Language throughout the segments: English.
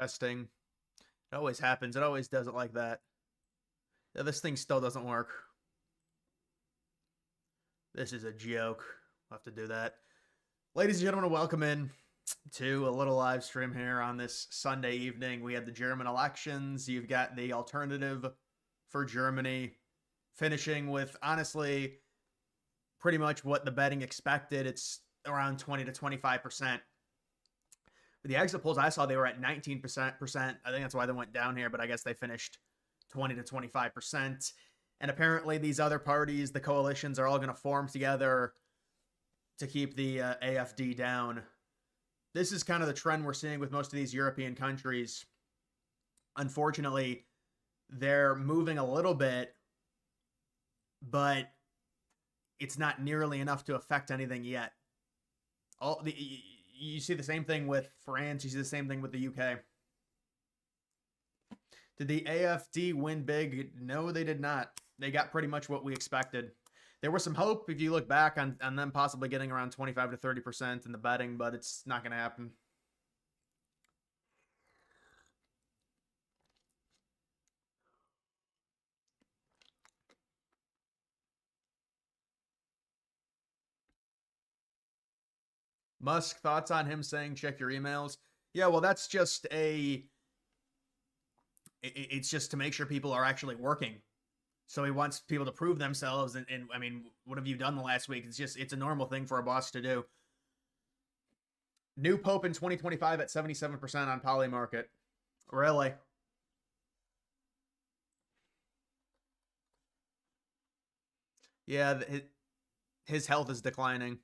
Testing. It always happens. It always does it like that. Yeah, this thing still doesn't work. This is a joke. We'll have to do that. Ladies and gentlemen, welcome in to a little live stream here on this Sunday evening. We had the German elections. You've got the alternative for Germany finishing with, honestly, pretty much what the betting expected. It's around 20 to 25%. But the exit polls I saw, they were at 19%. I think that's why they went down here, but I guess they finished 20 to 25%. And apparently these other parties, the coalitions, are all going to form together to keep the AfD down. This is kind of the trend we're seeing with most of these European countries. Unfortunately, they're moving a little bit, but it's not nearly enough to affect anything yet. You see the same thing with France. You see the same thing with the UK. Did the AfD win big? No, they did not. They got pretty much what we expected. There was some hope if you look back on them possibly getting around 25 to 30% in the betting, but it's not going to happen. Musk, thoughts on him saying check your emails? Yeah, well, that's just it's just to make sure people are actually working. So he wants people to prove themselves. And I mean, what have you done the last week? It's a normal thing for a boss to do. New Pope in 2025 at 77% on Polymarket. Really? Yeah, his health is declining.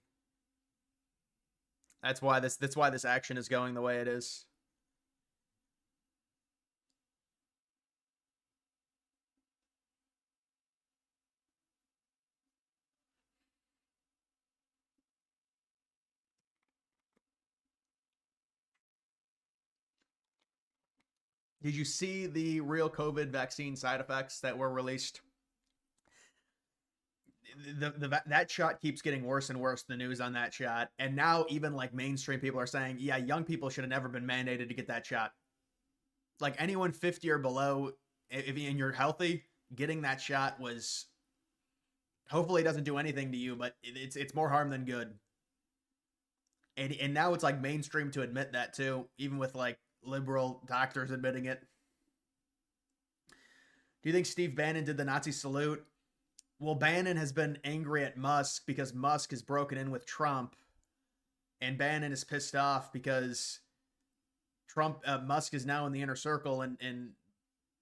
That's why this action is going the way it is. Did you see the real COVID vaccine side effects that were released? That shot keeps getting worse and worse, the news on that shot. And now even like mainstream people are saying, yeah, young people should have never been mandated to get that shot. Like anyone 50 or below, if you're healthy, getting that shot was, hopefully it doesn't do anything to you, but it's more harm than good. And now it's like mainstream to admit that too, even with like liberal doctors admitting it. Do you think Steve Bannon did the Nazi salute? Well, Bannon has been angry at Musk because Musk has broken in with Trump, and Bannon is pissed off because Musk is now in the inner circle, and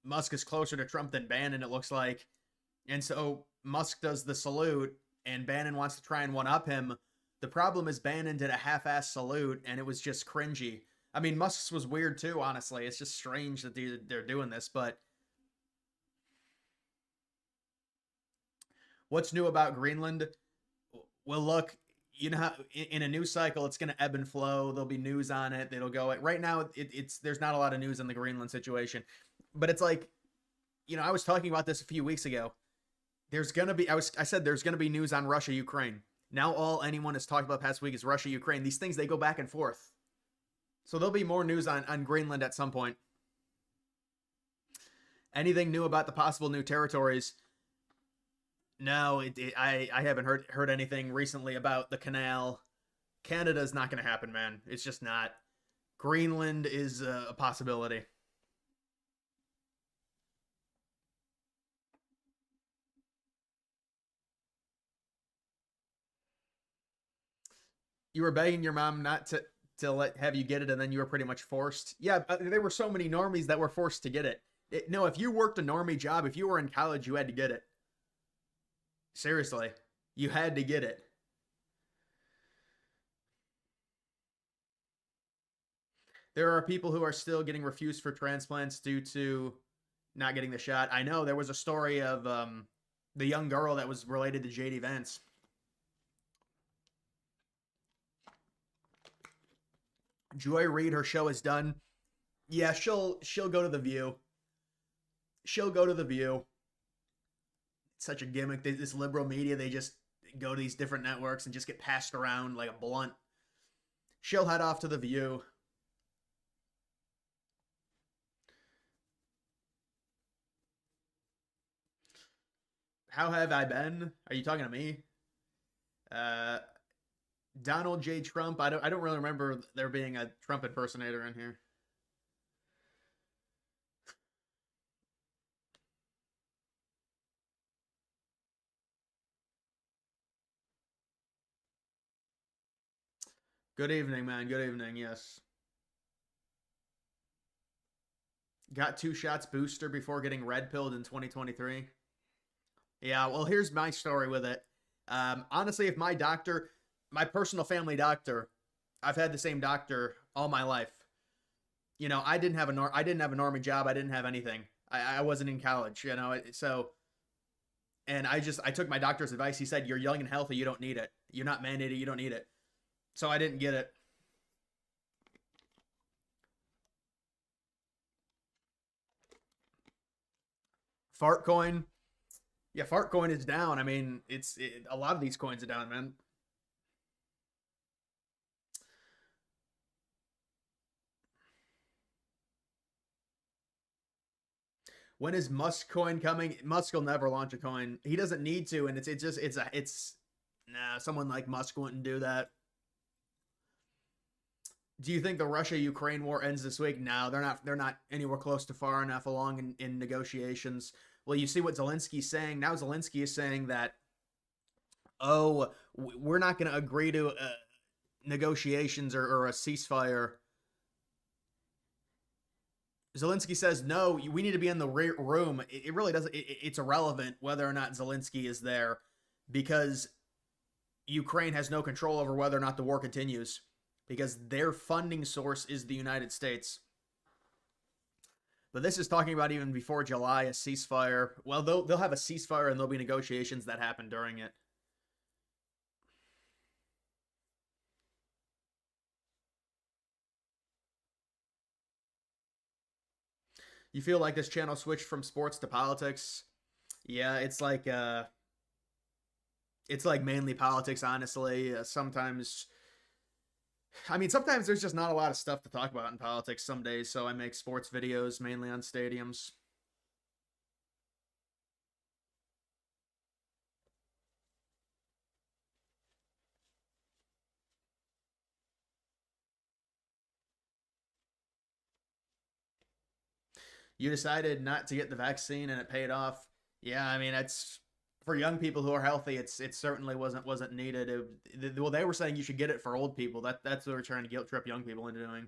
Musk is closer to Trump than Bannon, it looks like. And so Musk does the salute, and Bannon wants to try and one-up him. The problem is Bannon did a half-ass salute, and it was just cringy. I mean, Musk's was weird too, honestly. It's just strange that they're doing this, but what's new about Greenland? Well, look, you know how in a news cycle it's going to ebb and flow. There'll be news on it. It'll go. Right now, there's not a lot of news on the Greenland situation, but it's like, you know, I was talking about this a few weeks ago. There's gonna be. I said there's gonna be news on Russia, Ukraine. Now all anyone has talked about past week is Russia, Ukraine. These things, they go back and forth. So there'll be more news on Greenland at some point. Anything new about the possible new territories? No, I haven't heard anything recently about the canal. Canada's not going to happen, man. It's just not. Greenland is a possibility. You were begging your mom not to have you get it, and then you were pretty much forced. Yeah, there were so many normies that were forced to get it. No, if you worked a normie job, if you were in college, you had to get it. Seriously, you had to get it. There are people who are still getting refused for transplants due to not getting the shot. I know there was a story of the young girl that was related to JD Vance. Joy Reid, her show is done. Yeah, she'll go to the View. She'll go to the View. It's such a gimmick. This liberal media, they just go to these different networks and just get passed around like a blunt. She'll head off to the View. How have I been? Are you talking to me? Uh, Donald J. Trump. I don't really remember there being a Trump impersonator in here. Good evening, man. Good evening. Yes. Got 2 shots booster before getting red pilled in 2023. Yeah, well, here's my story with it. Honestly, if my doctor, my personal family doctor, I've had the same doctor all my life. You know, I didn't have a normie job. I didn't have anything. I wasn't in college. You know, so and I took my doctor's advice. He said, "You're young and healthy. You don't need it. You're not mandated. You don't need it." So I didn't get it. Fart coin. Yeah, fart coin is down. I mean, a lot of these coins are down, man. When is Musk coin coming? Musk will never launch a coin. He doesn't need to, and it's nah. Someone like Musk wouldn't do that. Do you think the Russia-Ukraine war ends this week? No, they're not anywhere close to far enough along in negotiations. Well, you see what Zelensky's saying now. Zelensky is saying that, oh, we're not going to agree to negotiations or a ceasefire. Zelensky says, no, we need to be in the room. It really doesn't. It's irrelevant whether or not Zelensky is there because Ukraine has no control over whether or not the war continues because their funding source is the United States. But this is talking about even before July, a ceasefire. Well, they'll have a ceasefire and there'll be negotiations that happen during it. You feel like this channel switched from sports to politics? Yeah, it's like mainly politics, honestly. Sometimes, I mean, sometimes there's just not a lot of stuff to talk about in politics some days, so I make sports videos mainly on stadiums. You decided not to get the vaccine and it paid off. Yeah, I mean, it's for young people who are healthy. It certainly wasn't needed. Well, they were saying you should get it for old people. That's what they're trying to guilt trip young people into doing.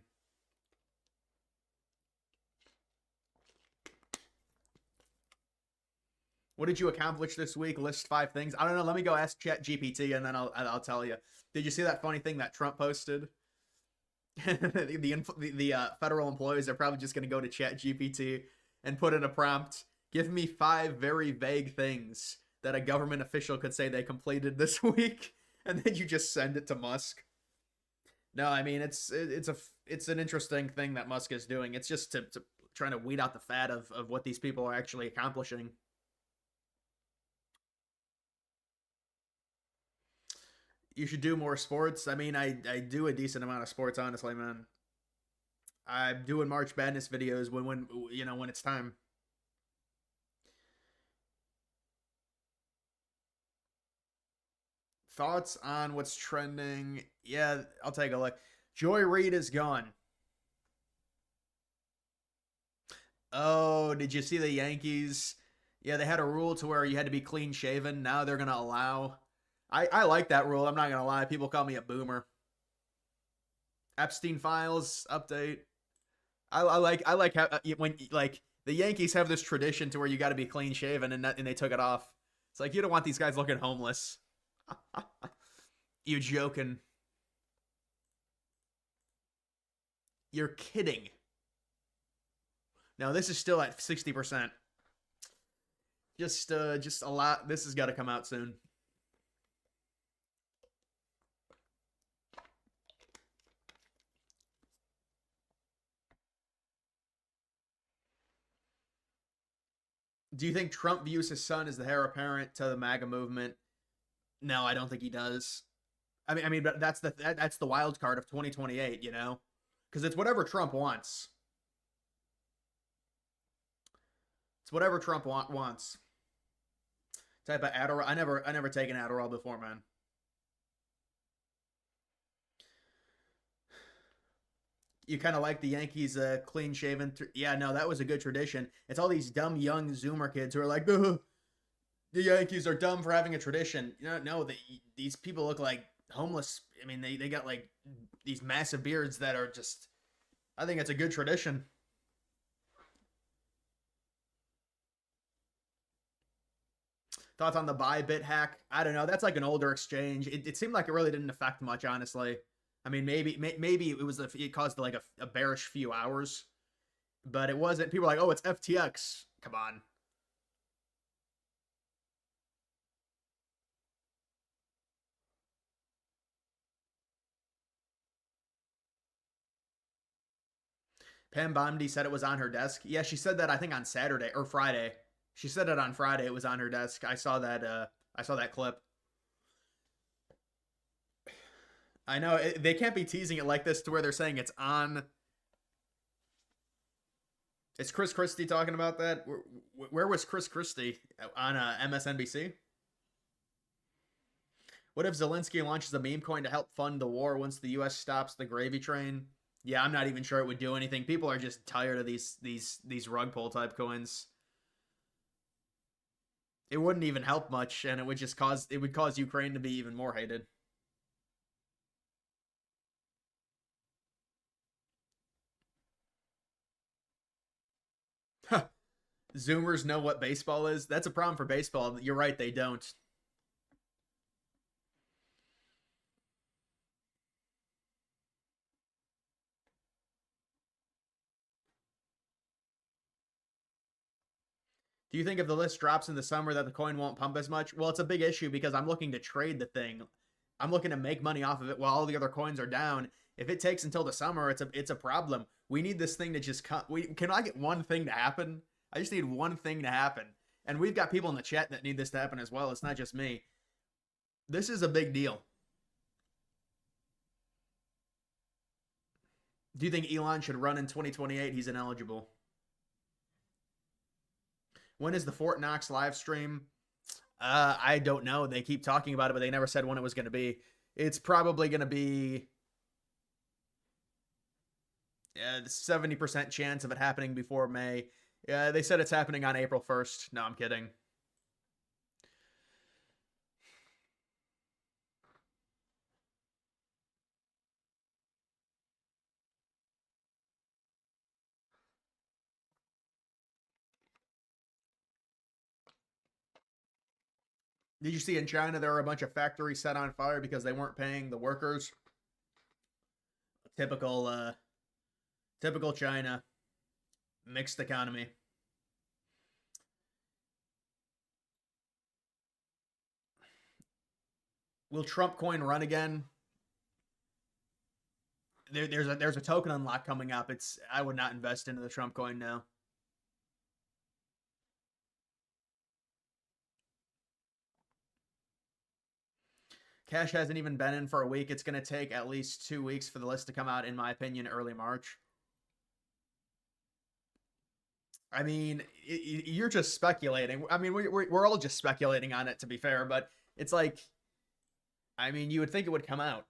What did you accomplish this week? List 5 things. I don't know. Let me go ask Chat GPT and then I'll tell you. Did you see that funny thing that Trump posted? The federal employees are probably just going to go to Chat GPT and put in a prompt. Give me 5 very vague things that a government official could say they completed this week, and then you just send it to Musk. No, I mean it's an interesting thing that Musk is doing. It's just to trying to weed out the fat of what these people are actually accomplishing. You should do more sports. I mean, I do a decent amount of sports, honestly, man. I'm doing March Madness videos when when it's time. Thoughts on what's trending? Yeah, I'll take a look. Joy Reid is gone. Oh, did you see the Yankees? Yeah, they had a rule to where you had to be clean shaven. Now they're gonna allow. I like that rule. I'm not gonna lie. People call me a boomer. Epstein files update. I like how when like the Yankees have this tradition to where you got to be clean shaven and they took it off. It's like you don't want these guys looking homeless. You joking? You're kidding. No, this is still at 60%. Just a lot. This has got to come out soon. Do you think Trump views his son as the heir apparent to the MAGA movement? No, I don't think he does. I mean, but that's the wild card of 2028. Because it's whatever Trump wants. It's whatever Trump wants. Type of Adderall. I never taken Adderall before, man. You kind of like the Yankees clean shaven. Yeah, no, that was a good tradition. It's all these dumb young Zoomer kids who are like, the Yankees are dumb for having a tradition. You know, no, these people look like homeless. I mean, they got like these massive beards that are just. I think it's a good tradition. Thoughts on the Bybit hack? I don't know. That's like an older exchange. It seemed like it really didn't affect much, honestly. I mean, maybe it caused like a bearish few hours, but it wasn't. People were like, oh, it's FTX. Come on. Pam Bondi said it was on her desk. Yeah, she said that I think on Saturday or Friday. She said it on Friday. It was on her desk. I saw that. I saw that clip. I know they can't be teasing it like this to where they're saying it's on. Is Chris Christie talking about that? Where was Chris Christie on MSNBC? What if Zelensky launches a meme coin to help fund the war once the U.S. stops the gravy train? Yeah, I'm not even sure it would do anything. People are just tired of these rug pull type coins. It wouldn't even help much, and it would just cause Ukraine to be even more hated. Zoomers know what baseball is. That's a problem for baseball. You're right, they don't. Do you think if the list drops in the summer that the coin won't pump as much? Well, it's a big issue because I'm looking to trade the thing. I'm looking to make money off of it while all the other coins are down. If it takes until the summer, it's a problem. We need this thing to just cut. Can I get one thing to happen? I just need one thing to happen. And we've got people in the chat that need this to happen as well. It's not just me. This is a big deal. Do you think Elon should run in 2028? He's ineligible. When is the Fort Knox live stream? I don't know. They keep talking about it, but they never said when it was going to be. It's probably going to be 70% chance of it happening before May. They said it's happening on April 1st. No, I'm kidding. Did you see in China there were a bunch of factories set on fire because they weren't paying the workers? Typical typical China. Mixed economy. Will Trump coin run again? There's a token unlock coming up. I would not invest into the Trump coin now. Cash hasn't even been in for a week. It's going to take at least 2 weeks for the list to come out, in my opinion, early March. I mean, you're just speculating. I mean, we're all just speculating on it, to be fair, but it's like, I mean, you would think it would come out.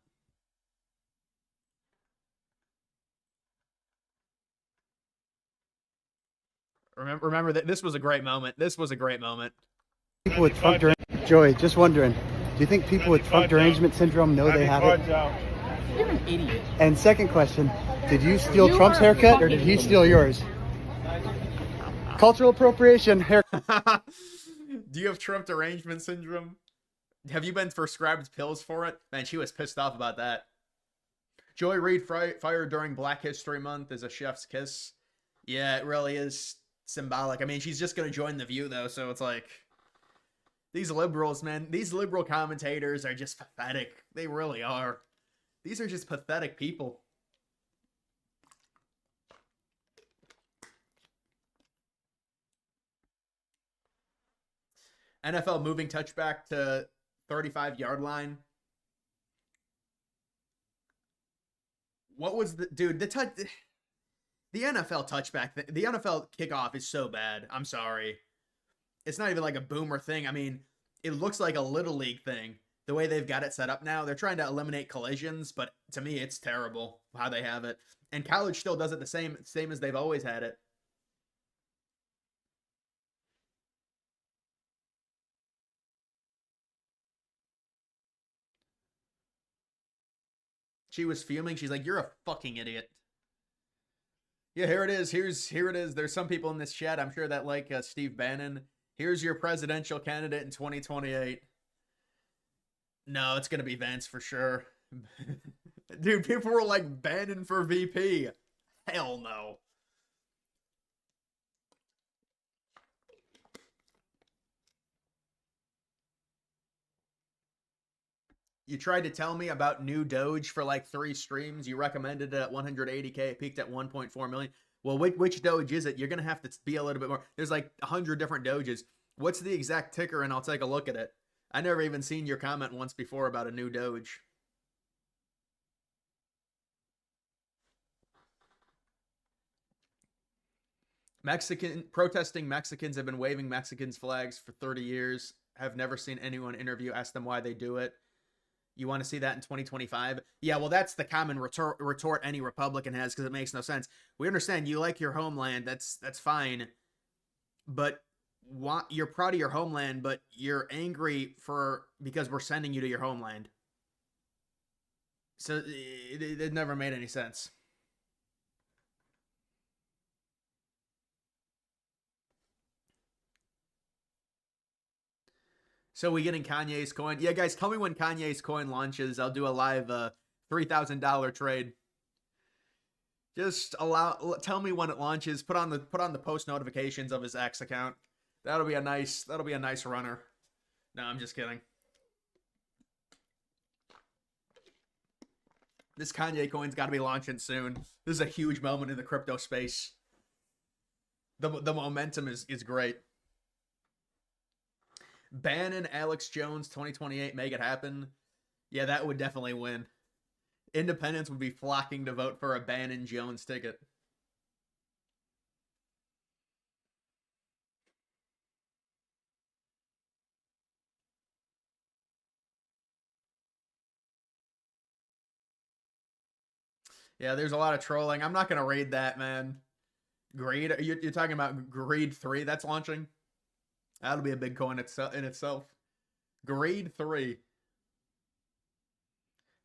Remember that this was a great moment. This was a great moment. People with Trump Joey, just wondering, do you think people with Trump derangement syndrome know they have it? You're an idiot. And second question, did you steal Trump's haircut or did he steal yours? Cultural appropriation. Do you have Trump derangement syndrome? Have you been prescribed pills for it? Man, she was pissed off about that. Joy Reid fired during Black History Month is a chef's kiss. Yeah, it really is symbolic. I mean, she's just going to join The View, though, so it's like... These liberals, man, these liberal commentators are just pathetic. They really are. These are just pathetic people. NFL moving touchback to 35-yard line. What was the NFL touchback? The NFL kickoff is so bad. I'm sorry. It's not even like a boomer thing. I mean, it looks like a little league thing. The way they've got it set up now, they're trying to eliminate collisions, but to me, it's terrible how they have it. And college still does it the same as they've always had it. She was fuming. She's like, "You're a fucking idiot." Yeah, here it is. Here it is. There's some people in this chat, I'm sure, that like Steve Bannon. Here's your presidential candidate in 2028. No, it's gonna be Vance for sure. Dude, people were like Bannon for VP. Hell no. You tried to tell me about new Doge for like 3 streams. You recommended it at 180K. It peaked at 1.4 million. Well, which Doge is it? You're going to have to be a little bit more. There's like 100 different Doges. What's the exact ticker? And I'll take a look at it. I never even seen your comment once before about a new Doge. Protesting Mexicans have been waving Mexicans flags for 30 years. Have never seen anyone ask them why they do it. You want to see that in 2025? Yeah, well, that's the common retort any Republican has, because it makes no sense. We understand you like your homeland. That's fine. But you're proud of your homeland, but you're angry because we're sending you to your homeland. So it never made any sense. So we getting Kanye's coin? Yeah, guys, tell me when Kanye's coin launches. I'll do a live $3,000 trade. Just tell me when it launches. Put on the post notifications of his X account. That'll be a nice runner. No, I'm just kidding. This Kanye coin's got to be launching soon. This is a huge moment in the crypto space. The momentum is great. Bannon, Alex Jones, 2028, make it happen. Yeah, that would definitely win. Independents would be flocking to vote for a Bannon Jones ticket. Yeah, there's a lot of trolling. I'm not going to raid that, man. Greed? You're talking about Greed 3 that's launching? That'll be a big coin in itself. Greed 3.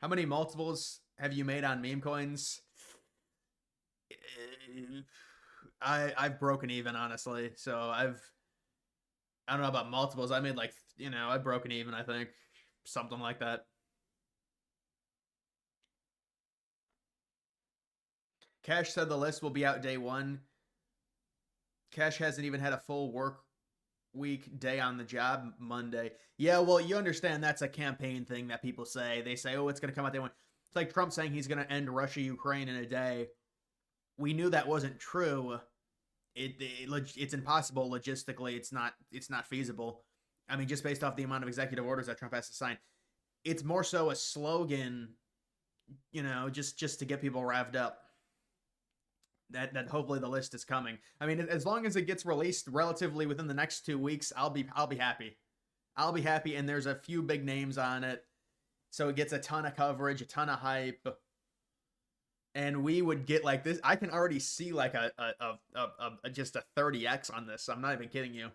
How many multiples have you made on meme coins? I've broken even, honestly. So I don't know about multiples. I made like, I've broken even, I think. Something like that. Cash said the list will be out day 1. Cash hasn't even had a full work week day on the job Monday. Yeah, well, you understand that's a campaign thing that people say. They say, oh, it's going to come out day 1. It's like Trump saying he's going to end Russia-Ukraine in a day. We knew that wasn't true. It's impossible logistically. It's not feasible. I mean, just based off the amount of executive orders that Trump has to sign. It's more so a slogan, just to get people revved up. That hopefully the list is coming. I mean, as long as it gets released relatively within the next 2 weeks, I'll be happy. I'll be happy, and there's a few big names on it, so it gets a ton of coverage, a ton of hype, and we would get like this. I can already see like just a 30x on this. I'm not even kidding you.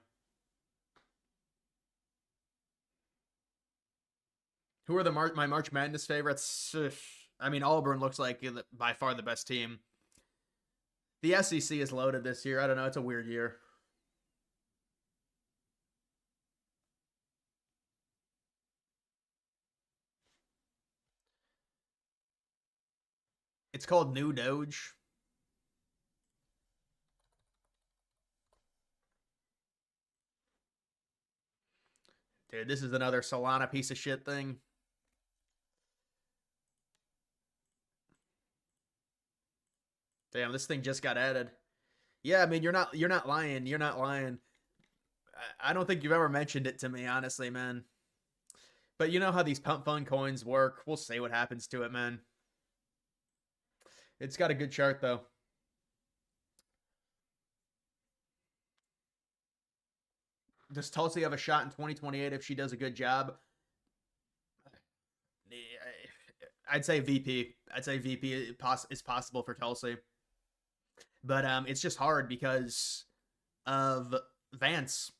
Who are my March Madness favorites? I mean, Auburn looks like by far the best team. The SEC is loaded this year. I don't know. It's a weird year. It's called New Doge. Dude, this is another Solana piece of shit thing. Damn, this thing just got added. Yeah, I mean, you're not lying. You're not lying. I don't think you've ever mentioned it to me, honestly, man. But you know how these pump fund coins work. We'll see what happens to it, man. It's got a good chart, though. does Tulsi have a shot in 2028 if she does a good job? I'd say VP. I'd say VP is possible for Tulsi. But it's just hard because of Vance.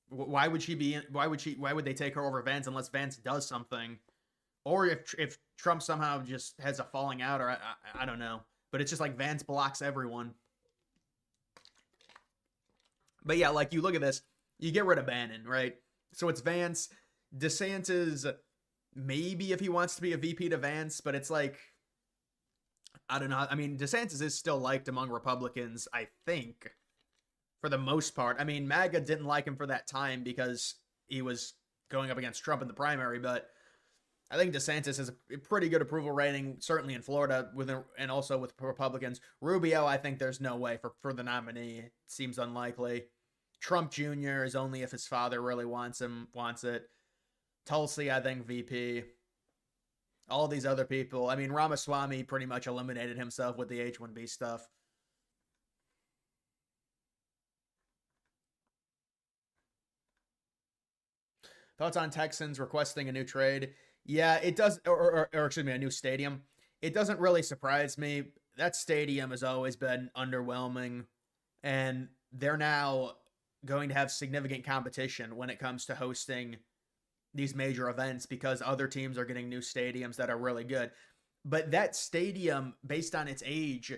Why would she be? Why would they take her over Vance unless Vance does something, or if Trump somehow just has a falling out, or I don't know. But it's just like Vance blocks everyone. But yeah, like you look at this, you get rid of Bannon, right? So it's Vance, DeSantis. Maybe if he wants to be a VP to Vance, but it's like, I don't know. I mean, DeSantis is still liked among Republicans, I think, for the most part. I mean, MAGA didn't like him for that time because he was going up against Trump in the primary, but I think DeSantis has a pretty good approval rating, certainly in Florida, and also with Republicans. Rubio, I think there's no way for the nominee. It seems unlikely. Trump Jr. is only if his father really wants it. Tulsi, I think VP. All these other people. I mean, Ramaswamy pretty much eliminated himself with the H-1B stuff. Thoughts on Texans requesting a new trade? Yeah, it does, or excuse me, a new stadium. It doesn't really surprise me. That stadium has always been underwhelming, and they're now going to have significant competition when it comes to hosting these major events because other teams are getting new stadiums that are really good. But that stadium, based on its age,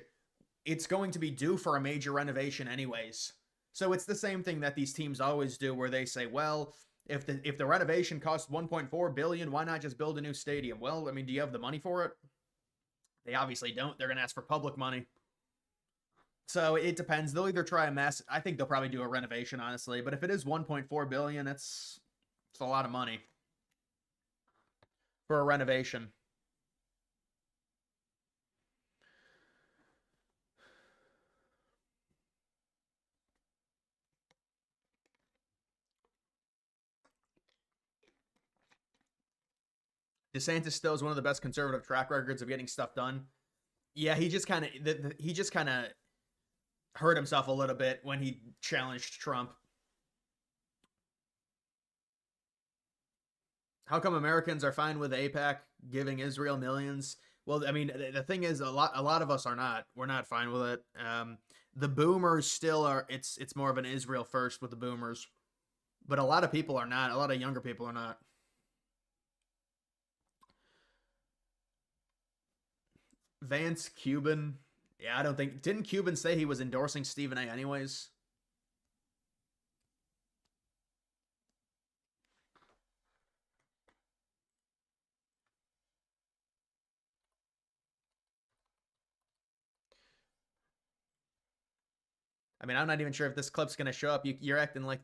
it's going to be due for a major renovation anyways. So it's the same thing that these teams always do where they say, well, if the renovation costs $1.4 billion, why not just build a new stadium? Well, I mean, do you have the money for it? They obviously don't. They're going to ask for public money. So it depends. They'll either try I think they'll probably do a renovation, honestly. But if it is $1.4 billion, it's a lot of money for a renovation. DeSantis still is one of the best conservative track records of getting stuff done. Yeah, he just kind of hurt himself a little bit when he challenged Trump. How come Americans are fine with AIPAC giving Israel millions? Well, I mean, the thing is, a lot of us are not. We're not fine with it. The boomers still are. It's more of an Israel first with the boomers, but a lot of people are not. A lot of younger people are not. Vance Cuban. Yeah, I don't think. Didn't Cuban say he was endorsing Stephen A. anyways? I mean, I'm not even sure if this clip's going to show up. You're acting like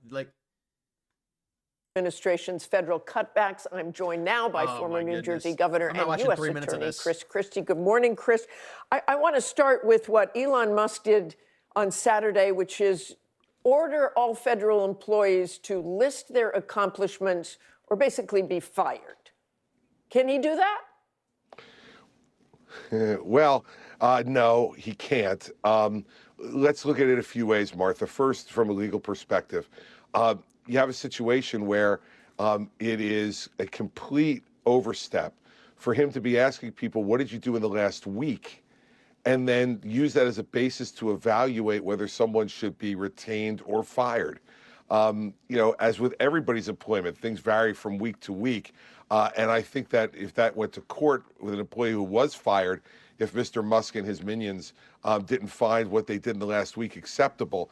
administration's federal cutbacks. I'm joined now by former New Jersey governor and U.S. Attorney Chris Christie. Good morning, Chris. I want to start with what Elon Musk did on Saturday, which is order all federal employees to list their accomplishments or basically be fired. Can he do that? No, he can't. Let's look at it a few ways, Martha. First, from a legal perspective, you have a situation where it is a complete overstep for him to be asking people, what did you do in the last week? And then use that as a basis to evaluate whether someone should be retained or fired. As with everybody's employment, things vary from week to week. And I think that if that went to court with an employee who was fired, if Mr. Musk and his minions didn't find what they did in the last week acceptable,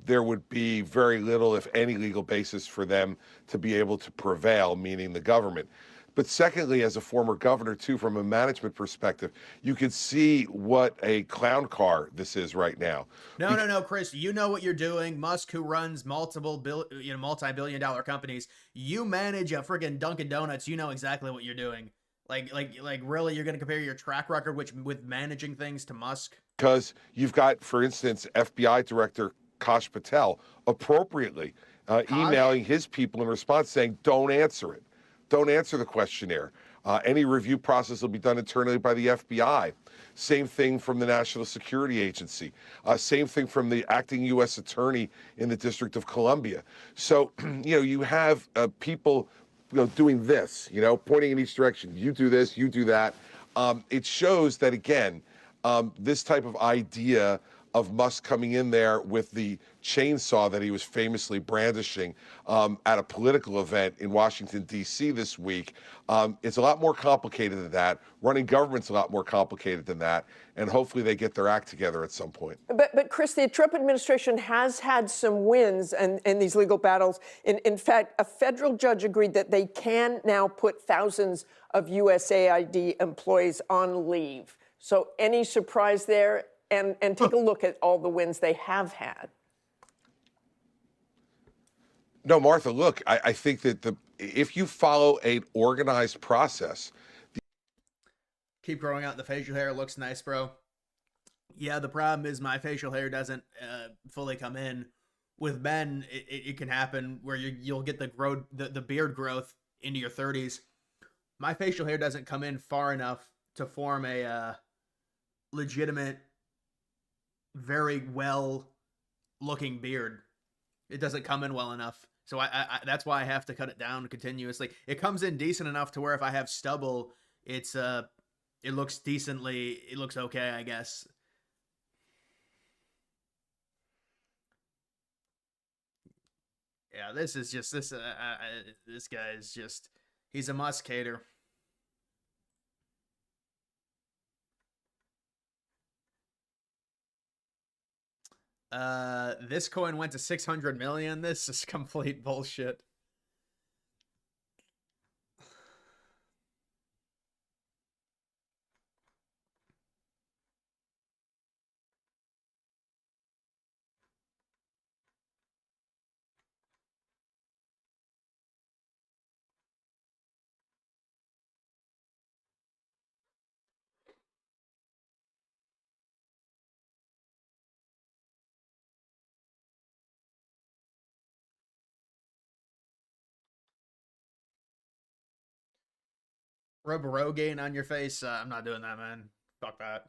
there would be very little, if any, legal basis for them to be able to prevail, meaning the government. But secondly, as a former governor, too, from a management perspective, you could see what a clown car this is right now. No, Chris, you know what you're doing. Musk, who runs multi-billion-dollar companies, you manage a friggin' Dunkin' Donuts. You know exactly what you're doing. Like, really, you're going to compare your track record with managing things to Musk? Because you've got, for instance, FBI Director Kash Patel appropriately emailing his people in response saying, don't answer it. Don't answer the questionnaire. Any review process will be done internally by the FBI. Same thing from the National Security Agency. Same thing from the acting U.S. attorney in the District of Columbia. So, you have people, doing this, pointing in each direction. You do this, you do that. It shows that, again, this type of idea of Musk coming in there with the chainsaw that he was famously brandishing at a political event in Washington, D.C. this week. It's a lot more complicated than that. Running government's a lot more complicated than that. And hopefully they get their act together at some point. But Chris, the Trump administration has had some wins in these legal battles. In fact, a federal judge agreed that they can now put thousands of USAID employees on leave. So any surprise there? And take a look at all the wins they have had. No, Martha, look, I think that if you follow an organized process. Keep growing out the facial hair. Looks nice, bro. Yeah, the problem is my facial hair doesn't fully come in. With men, it can happen where you'll get the beard growth into your 30s. My facial hair doesn't come in far enough to form a legitimate, very well looking beard. It doesn't come in well enough. So I that's why I have to cut it down continuously. It comes in decent enough to where if I have stubble, it looks okay, I guess. Yeah, this guy is just, he's a Musk hater. This coin went to 600 million. This is complete bullshit. Rub Rogaine on your face. I'm not doing that, man. Fuck that.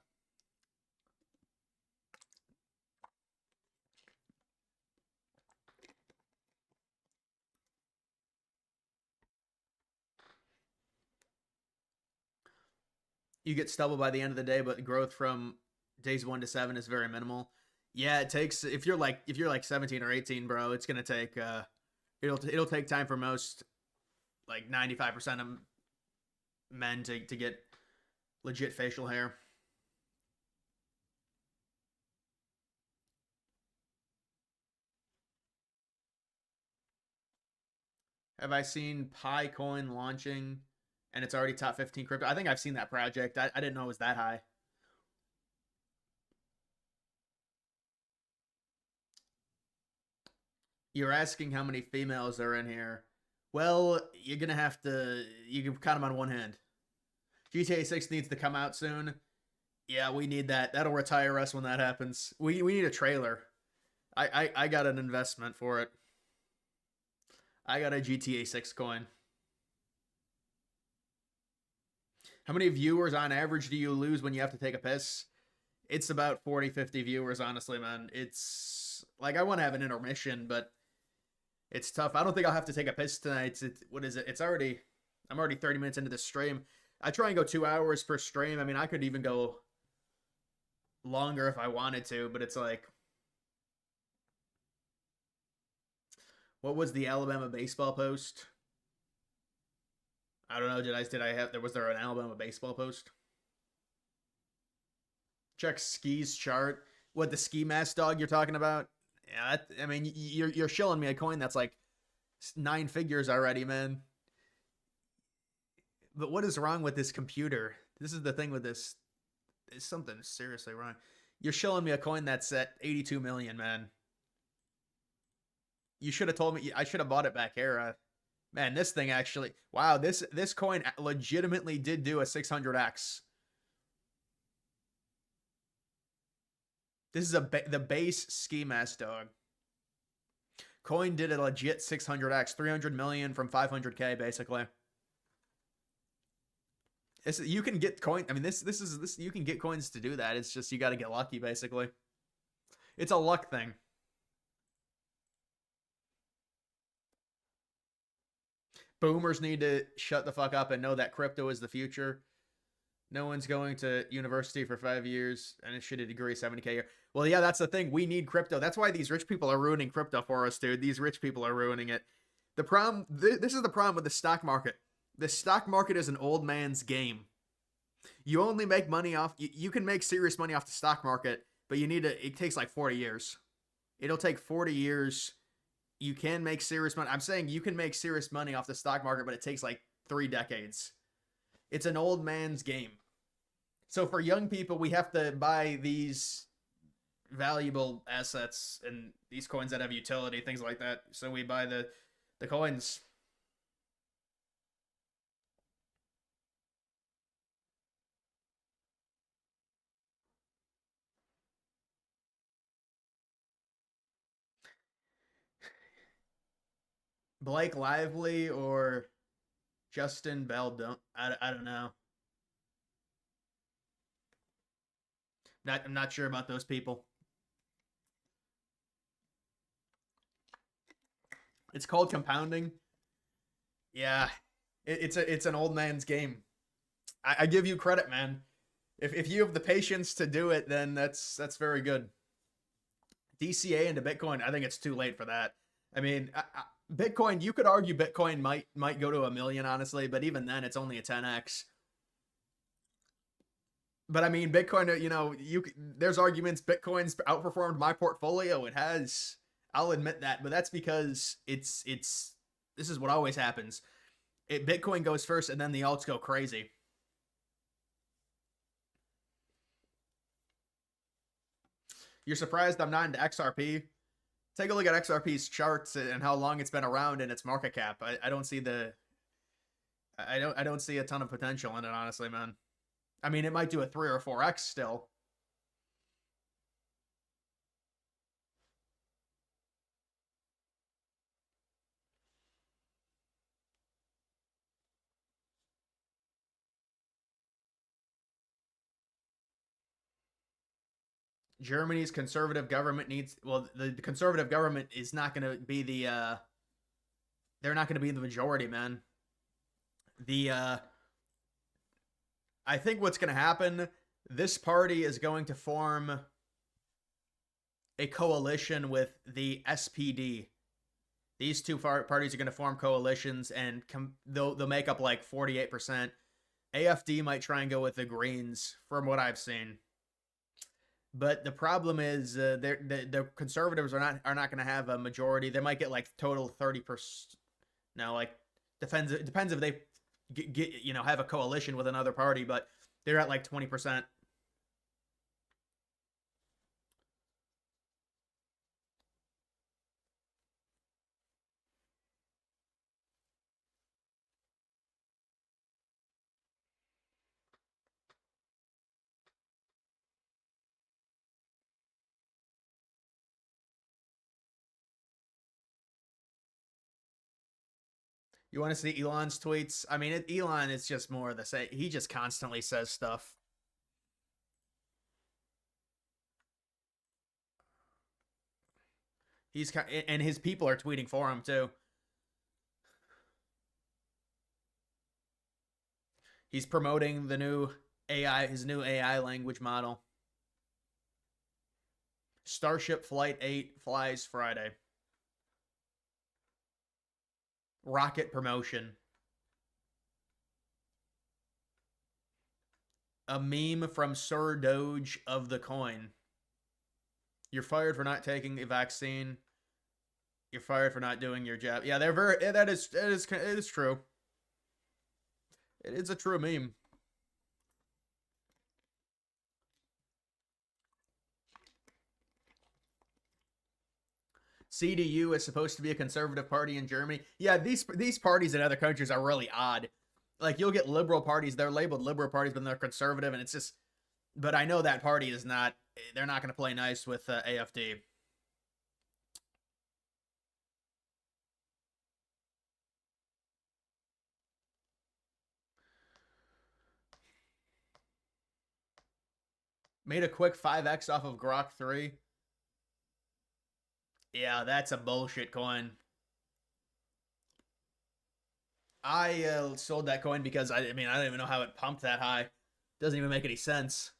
You get stubble by the end of the day, but growth from days 1 to 7 is very minimal. Yeah, it takes, if you're like 17 or 18, bro, it's gonna take it'll take time for most, like 95% of men to get legit facial hair. Have I seen Pi Coin launching and it's already top 15 crypto? I think I've seen that project. I didn't know it was that high. You're asking how many females are in here. Well, you're going to have to, you can count them on one hand. GTA 6 needs to come out soon. Yeah, we need that. That'll retire us when that happens. We need a trailer. I got an investment for it. I got a GTA 6 coin. How many viewers on average do you lose when you have to take a piss? It's about 40, 50 viewers, honestly, man. It's like, I want to have an intermission, but it's tough. I don't think I'll have to take a piss tonight. What is it? I'm already 30 minutes into this stream. I try and go 2 hours per stream. I mean, I could even go longer if I wanted to, but it's like, what was the Alabama baseball post? I don't know. Was there an Alabama baseball post? Check Ski's chart. What, the ski mask dog you're talking about? Yeah, I mean, you're shilling me a coin that's like 9 figures already, man. But what is wrong with this computer? This is the thing with this. There's something seriously wrong. You're shilling me a coin that's at 82 million, man. You should have told me. I should have bought it back here. Man, this thing actually. Wow, this coin legitimately did do a 600x. This is the base ski mask dog. Coin did a legit 600x, 300 million from 500k basically. You can get coin. I mean, this. You can get coins to do that. It's just you got to get lucky, basically. It's a luck thing. Boomers need to shut the fuck up and know that crypto is the future. No one's going to university for 5 years and it should a degree, 70K a year. Well, yeah, that's the thing. We need crypto. That's why these rich people are ruining crypto for us, dude. These rich people are ruining it. The problem, this is the problem with the stock market. The stock market is an old man's game. You only make money off, you can make serious money off the stock market, but it takes like 40 years. It'll take 40 years. You can make serious money. I'm saying you can make serious money off the stock market, but it takes like 3 decades. It's an old man's game. So for young people, we have to buy these valuable assets and these coins that have utility, things like that. So we buy the coins. Blake Lively or Justin Bell, I don't know. I'm not sure about those people. It's called compounding. Yeah, it's an old man's game. I give you credit, man. If you have the patience to do it, then that's very good. DCA into Bitcoin, I think it's too late for that. I mean, Bitcoin, you could argue Bitcoin might go to 1 million, honestly, but even then, it's only a 10x. But I mean, Bitcoin, you know, there's arguments Bitcoin's outperformed my portfolio. It has. I'll admit that, but that's because this is what always happens. Bitcoin goes first, and then the alts go crazy. You're surprised I'm not into XRP? Take a look at XRP's charts and how long it's been around and its market cap. I don't see I don't see a ton of potential in it, honestly, man. I mean, it might do a 3 or 4x still. Germany's conservative government needs, well, the conservative government is not going to be they're not going to be the majority, man. I think what's going to happen, this party is going to form a coalition with the SPD. These two parties are going to form coalitions, and they'll make up like 48%. AFD might try and go with the Greens, from what I've seen. But the problem is, the conservatives are not going to have a majority. They might get like total 30%. Now, like depends if they get have a coalition with another party, but they're at like 20%. You want to see Elon's tweets? I mean, Elon is just more of the same. He just constantly says stuff. And his people are tweeting for him too. He's promoting the new his new AI language model. Starship Flight 8 flies Friday. Rocket promotion. A meme from Sir Doge of the coin. You're fired for not taking a vaccine. You're fired for not doing your job. Yeah, they're very. It is true. It is a true meme. CDU is supposed to be a conservative party in Germany. Yeah, these parties in other countries are really odd. Like, you'll get liberal parties, they're labeled liberal parties, but they're conservative, and it's just... But I know that party is not... They're not going to play nice with AFD. Made a quick 5x off of Grok 3. Yeah, that's a bullshit coin. I sold that coin because I mean, I don't even know how it pumped that high. Doesn't even make any sense.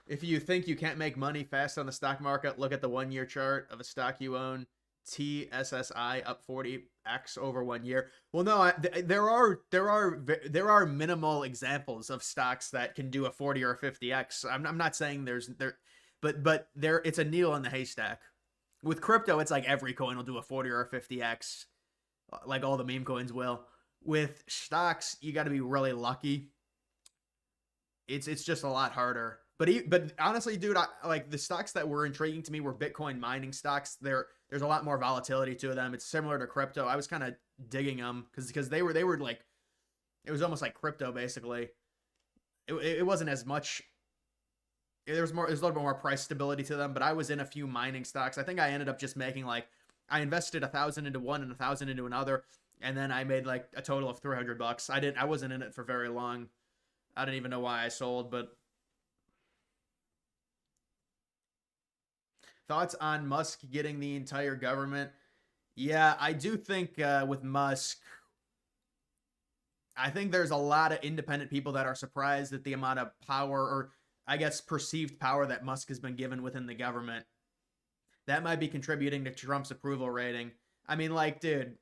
If you think you can't make money fast on the stock market, look at the 1 year chart of a stock you own. TSSI up 40x over 1 year. Well, no, there are minimal examples of stocks that can do a 40 or a 50x. I'm not saying but there it's a needle in the haystack. With crypto, it's like every coin will do a 40 or a 50x, like all the meme coins will. With stocks, you got to be really lucky. It's just a lot harder. But honestly, dude, like the stocks that were intriguing to me were Bitcoin mining stocks. There's a lot more volatility to them. It's similar to crypto. I was kind of digging them because they were like, it was almost like crypto basically. It wasn't as much. There's a little bit more price stability to them. But I was in a few mining stocks. I think I ended up just making I invested 1,000 into one and 1,000 into another, and then I made like a total of $300. I wasn't in it for very long. I didn't even know why I sold, but. Thoughts on Musk getting the entire government? Yeah, I do think with Musk, I think there's a lot of independent people that are surprised at the amount of power, or I guess perceived power, that Musk has been given within the government. That might be contributing to Trump's approval rating. I mean, like, dude,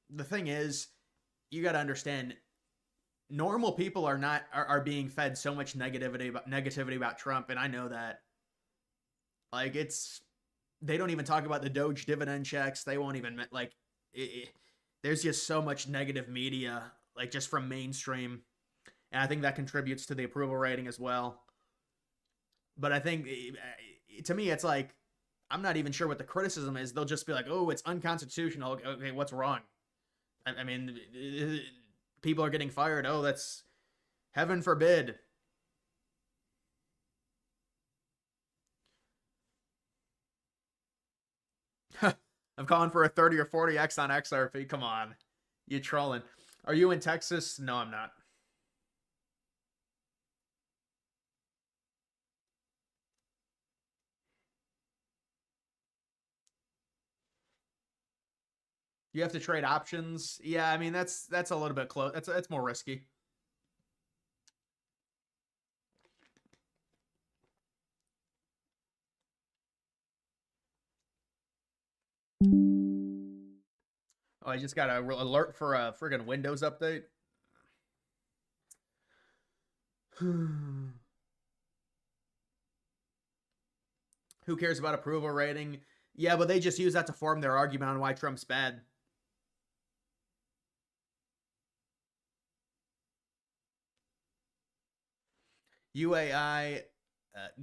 the thing is, you got to understand, normal people are being fed so much negativity about Trump, and I know that. Like, they don't even talk about the Doge dividend checks. They won't even, like, there's just so much negative media, like, just from mainstream. And I think that contributes to the approval rating as well. But I think, to me, it's like, I'm not even sure what the criticism is. They'll just be like, oh, it's unconstitutional. Okay, what's wrong? I mean, people are getting fired. Oh, that's, heaven forbid. I'm calling for a 30 or 40x on XRP. Come on. You trolling. Are you in Texas? No, I'm not. You have to trade options. Yeah, I mean, that's a little bit close. That's more risky. Oh, I just got an alert for a friggin' Windows update. Who cares about approval rating? Yeah, but they just use that to form their argument on why Trump's bad. UAI,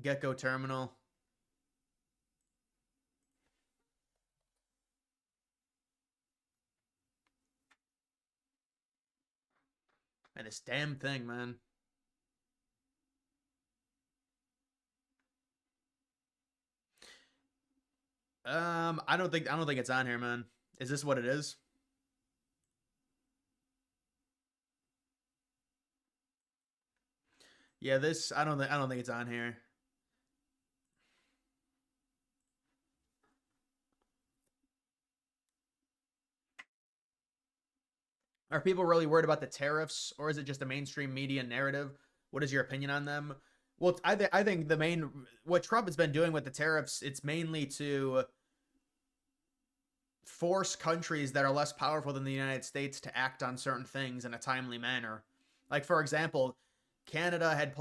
Gecko Terminal. And this damn thing, man. I don't think it's on here, man. Is this what it is? Yeah, this I don't think it's on here. Are people really worried about the tariffs, or is it just a mainstream media narrative? What is your opinion on them? Well, I think what Trump has been doing with the tariffs, it's mainly to force countries that are less powerful than the United States to act on certain things in a timely manner. Like, for example, Canada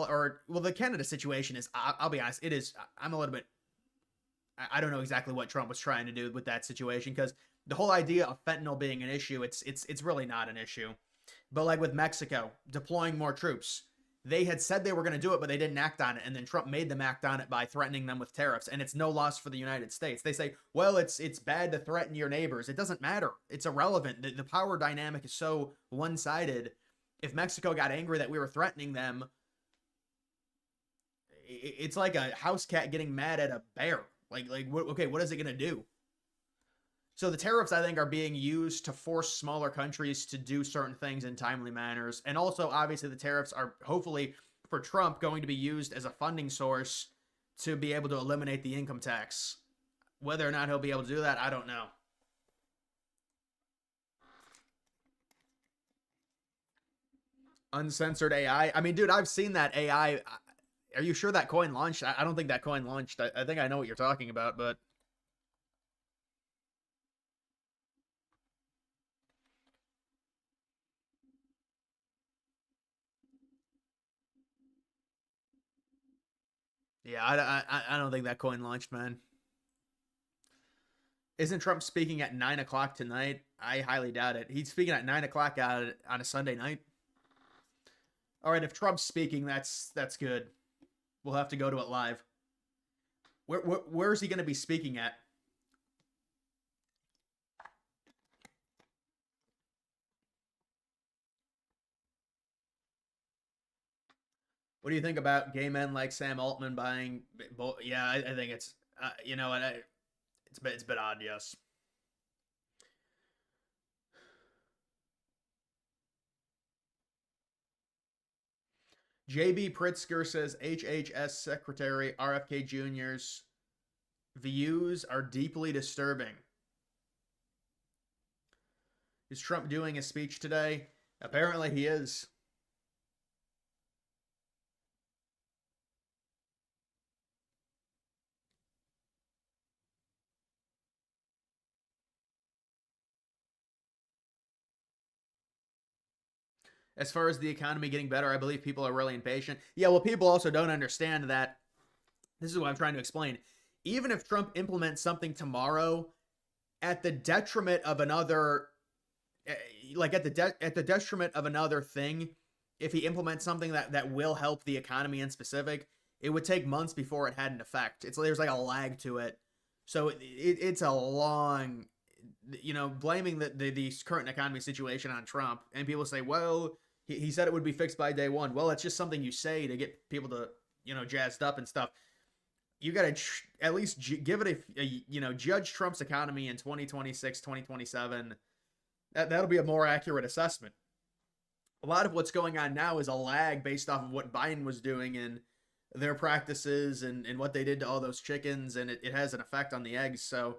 the Canada situation is, I'll be honest, I'm a little bit, I don't know exactly what Trump was trying to do with that situation, because the whole idea of fentanyl being an issue, it's really not an issue. But like with Mexico deploying more troops, they had said they were going to do it, but they didn't act on it. And then Trump made them act on it by threatening them with tariffs. And it's no loss for the United States. They say, well, it's bad to threaten your neighbors. It doesn't matter. It's irrelevant. The power dynamic is so one-sided. If Mexico got angry that we were threatening them, it's like a house cat getting mad at a bear. Like, okay, what is it going to do? So the tariffs, I think, are being used to force smaller countries to do certain things in timely manners. And also, obviously, the tariffs are hopefully for Trump going to be used as a funding source to be able to eliminate the income tax. Whether or not he'll be able to do that, I don't know. Uncensored AI. I mean, dude, I've seen that AI. Are you sure that coin launched? I don't think that coin launched. I think I know what you're talking about, but... Yeah, I don't think that coin launched, man. Isn't Trump speaking at 9 o'clock tonight? I highly doubt it. He's speaking at 9 o'clock on a Sunday night. All right, if Trump's speaking, that's good. We'll have to go to it live. Where is he going to be speaking at? What do you think about gay men like Sam Altman buying? Yeah, I think it's you know, it's a bit odd, yes. JB Pritzker says HHS Secretary RFK Jr.'s views are deeply disturbing. Is Trump doing a speech today? Apparently he is. As far as the economy getting better, I believe people are really impatient. Yeah, well, people also don't understand that. This is what I'm trying to explain. Even if Trump implements something tomorrow at the detriment of another, like at the detriment of another thing, if he implements something that will help the economy in specific, it would take months before it had an effect. There's like a lag to it. So it's a long, you know, blaming the current economy situation on Trump. And people say, well, he said it would be fixed by day one. Well, it's just something you say to get people to, you know, jazzed up and stuff. You got to at least give it you know, judge Trump's economy in 2026, 2027. That'll be a more accurate assessment. A lot of what's going on now is a lag based off of what Biden was doing and their practices and what they did to all those chickens, and it has an effect on the eggs. So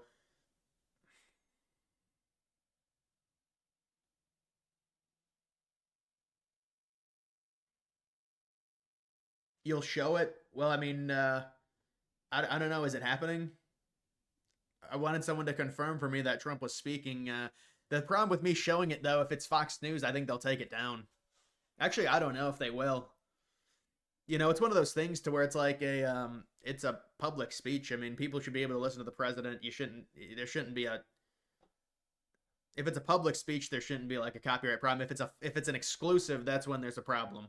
you'll show it. Well, I mean, I don't know. Is it happening? I wanted someone to confirm for me that Trump was speaking. The problem with me showing it, though, if it's Fox News, I think they'll take it down. Actually, I don't know if they will. You know, it's one of those things to where it's like it's a public speech. I mean, people should be able to listen to the president. There shouldn't be if it's a public speech, there shouldn't be like a copyright problem. If it's an exclusive, that's when there's a problem.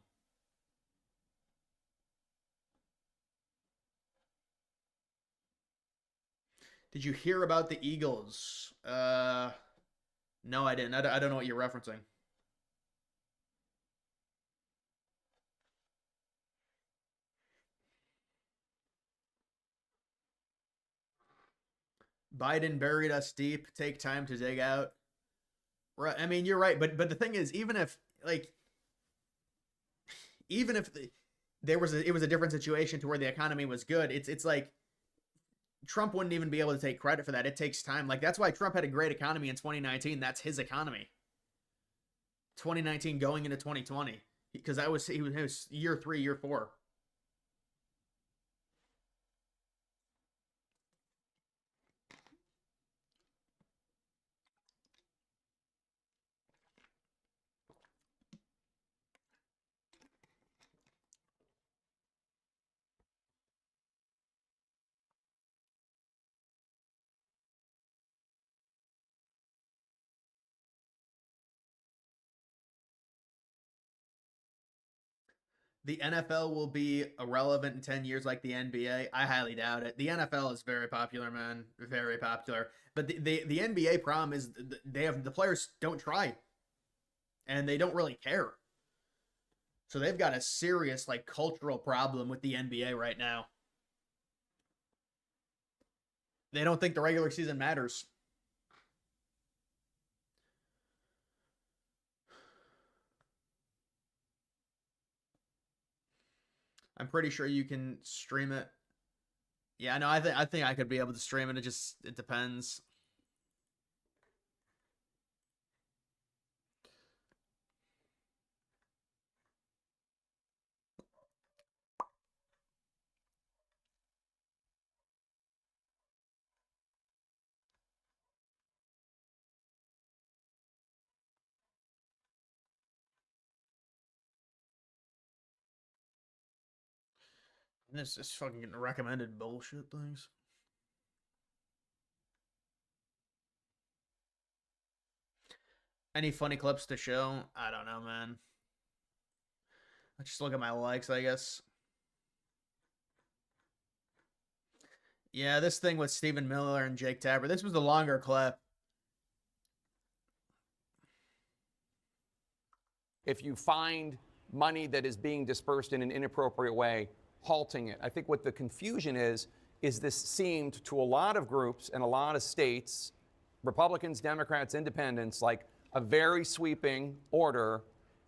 Did you hear about the Eagles? No, I didn't. I don't know what you're referencing. Biden buried us deep. Take time to dig out. Right. I mean, you're right. But the thing is, even if there was it was a different situation to where the economy was good, it's like Trump wouldn't even be able to take credit for that. It takes time. Like, that's why Trump had a great economy in 2019. That's his economy. 2019 going into 2020. Because he was year 3, year 4. The NFL will be irrelevant in 10 years like the NBA. I highly doubt it. The NFL is very popular, man. Very popular. But the NBA problem is the players don't try. And they don't really care. So they've got a serious like cultural problem with the NBA right now. They don't think the regular season matters. I'm pretty sure you can stream it. Yeah, no, I think I could be able to stream it. It depends. This is fucking getting recommended bullshit things. Any funny clips to show? I don't know, man. I just look at my likes, I guess. Yeah, this thing with Stephen Miller and Jake Tapper. This was the longer clip. If you find money that is being dispersed in an inappropriate way, halting it. I think what the confusion is this seemed to a lot of groups and a lot of states, Republicans, Democrats, Independents, like a very sweeping order,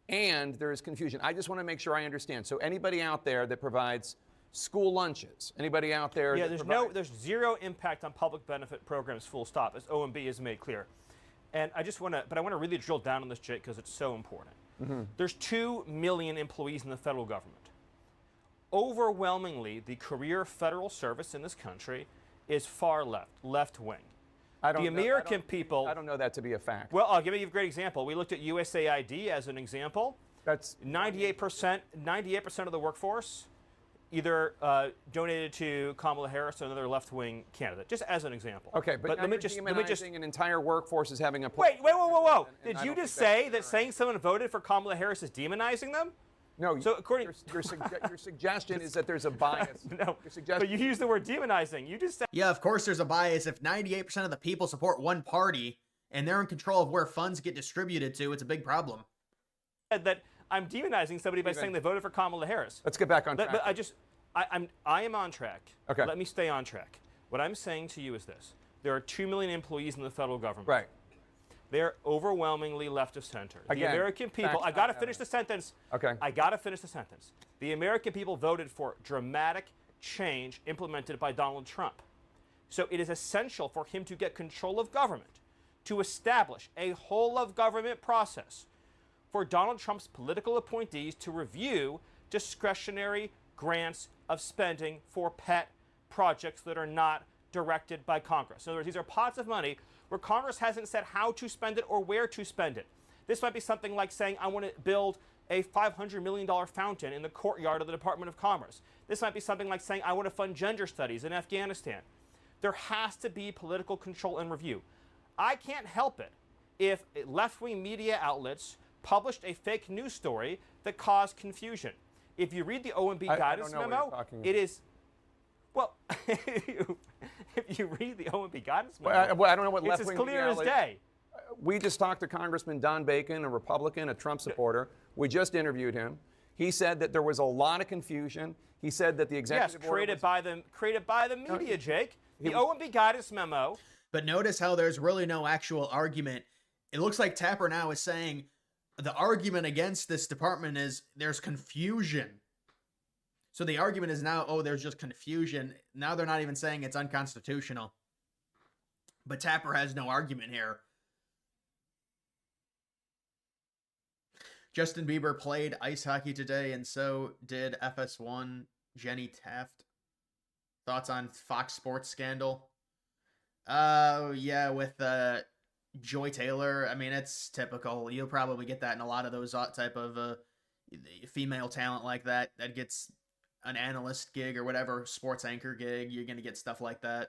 and there is confusion. I just want to make sure I understand. So anybody out there that provides school lunches, anybody out there? Yeah, there's zero impact on public benefit programs, full stop, as OMB has made clear. And I want to really drill down on this, Jake, because it's so important. Mm-hmm. There's 2 million employees in the federal government. Overwhelmingly, the career federal service in this country is far left wing. I don't know that to be a fact. Well, I'll give you a great example. We looked at USAID as an example. That's 98% of the workforce either donated to Kamala Harris or another left-wing candidate, just as an example. Okay, but let me just an entire workforce is having a wait. Whoa. Did you just say that saying someone voted for Kamala Harris is demonizing them? No, so according your suggestion is that there's a bias. No, but you used the word demonizing. You just said. Yeah, of course there's a bias. If 98% of the people support one party and they're in control of where funds get distributed to, it's a big problem. That I'm demonizing somebody by saying they voted for Kamala Harris. Let's get back on track. But I am on track. Okay. Let me stay on track. What I'm saying to you is this. There are 2 million employees in the federal government. Right. They're overwhelmingly left of center. Again, the American people, I got to finish the sentence. Okay. I got to finish the sentence. The American people voted for dramatic change implemented by Donald Trump. So it is essential for him to get control of government, to establish a whole of government process for Donald Trump's political appointees to review discretionary grants of spending for pet projects that are not directed by Congress. In other words, these are pots of money where Congress hasn't said how to spend it or where to spend it. This might be something like saying, I want to build a $500 million fountain in the courtyard of the Department of Commerce. This might be something like saying, I want to fund gender studies in Afghanistan. There has to be political control and review. I can't help it if left-wing media outlets published a fake news story that caused confusion. If you read the OMB guidance memo, it is, well, if you read the OMB guidance memo, I don't know what it's as clear as day. We just talked to Congressman Don Bacon, a Republican, a Trump supporter. We just interviewed him. He said that there was a lot of confusion. He said that the executive order created by the media, Jake. The OMB guidance memo. But notice how there's really no actual argument. It looks like Tapper now is saying the argument against this department is there's confusion. So the argument is now, oh, there's just confusion. Now they're not even saying it's unconstitutional. But Tapper has no argument here. Justin Bieber played ice hockey today, and so did FS1 Jenny Taft. Thoughts on Fox Sports scandal? Yeah, with Joy Taylor. I mean, it's typical. You'll probably get that in a lot of those type of female talent like that gets an analyst gig or whatever, sports anchor gig. You're going to get stuff like that.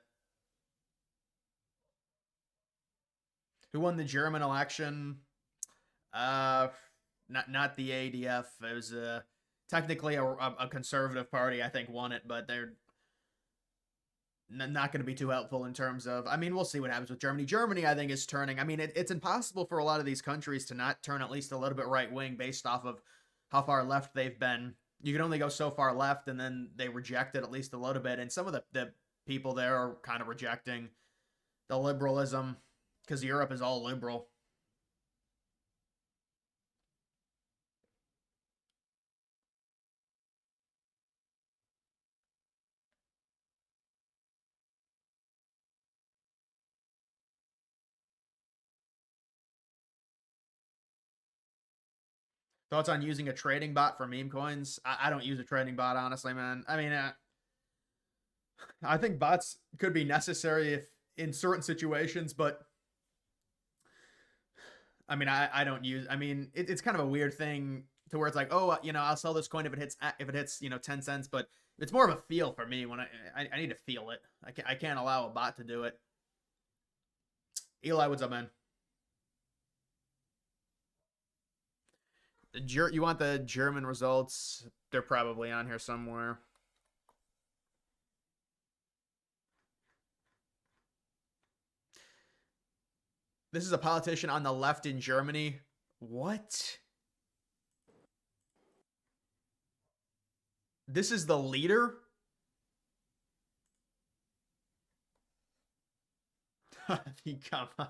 Who won the German election? Not the ADF. It was technically a conservative party, I think, won it, but they're not going to be too helpful in terms of, I mean, we'll see what happens with Germany. Germany, I think, is turning. I mean, it's impossible for a lot of these countries to not turn at least a little bit right-wing based off of how far left they've been. You can only go so far left, and then they reject it at least a little bit. And some of the people there are kind of rejecting the liberalism because Europe is all liberal. Thoughts on using a trading bot for meme coins? I don't use a trading bot, honestly, man. I mean, I think bots could be necessary if in certain situations, but I mean, I don't use. I mean, it's kind of a weird thing to where it's like, oh, you know, I'll sell this coin if it hits, you know, 10 cents, but it's more of a feel for me when I need to feel it. I can't allow a bot to do it. Eli, what's up, man? You want the German results? They're probably on here somewhere. This is a politician on the left in Germany. What? This is the leader? Come on.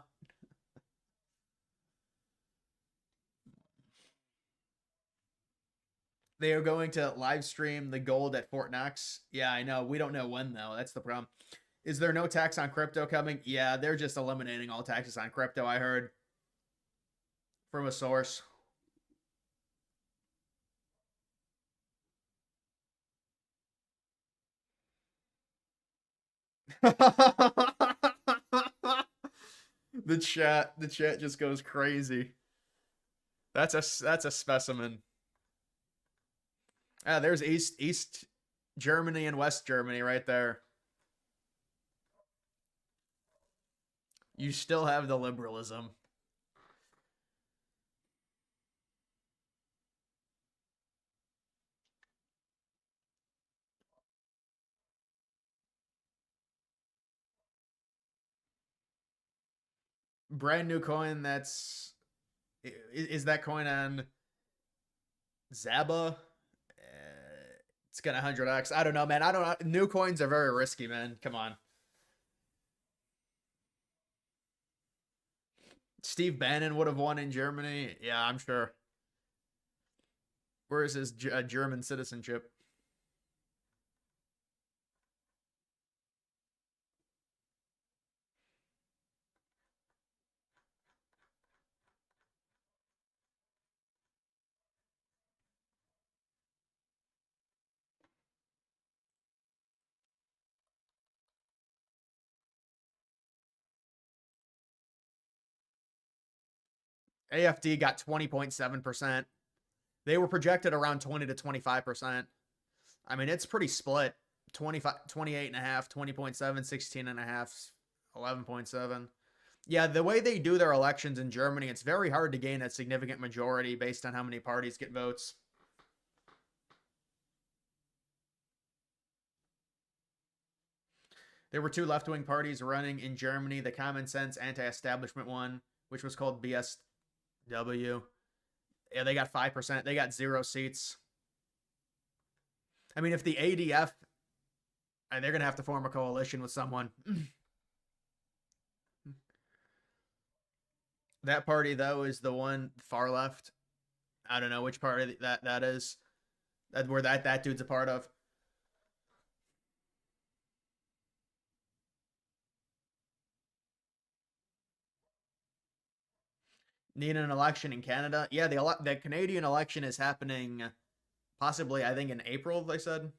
They are going to live stream the gold at Fort Knox. Yeah, I know. We don't know when, though. That's the problem. Is there no tax on crypto coming? Yeah, they're just eliminating all taxes on crypto, I heard. From a source. The chat just goes crazy. That's a specimen. Ah, there's East Germany and West Germany right there. You still have the liberalism. Brand new coin. Is that coin on Zaba? It's got 100x. I don't know, man. I don't know. New coins are very risky, man. Come on. Steve Bannon would have won in Germany. Yeah, I'm sure. Where is his German citizenship? AFD got 20.7%. They were projected around 20 to 25%. I mean, it's pretty split. 25, 28.5, 20.7, 16.5, 11.7. Yeah, the way they do their elections in Germany, it's very hard to gain a significant majority based on how many parties get votes. There were two left-wing parties running in Germany, the common sense anti-establishment one, which was called BSW. Yeah, they got 5%. They got 0 seats. I mean, if the ADF, they're going to have to form a coalition with someone. That party, though, is the one far left. I don't know which party that is. Where that dude's a part of. Need an election in Canada? Yeah, the Canadian election is happening possibly, I think, in April, they said.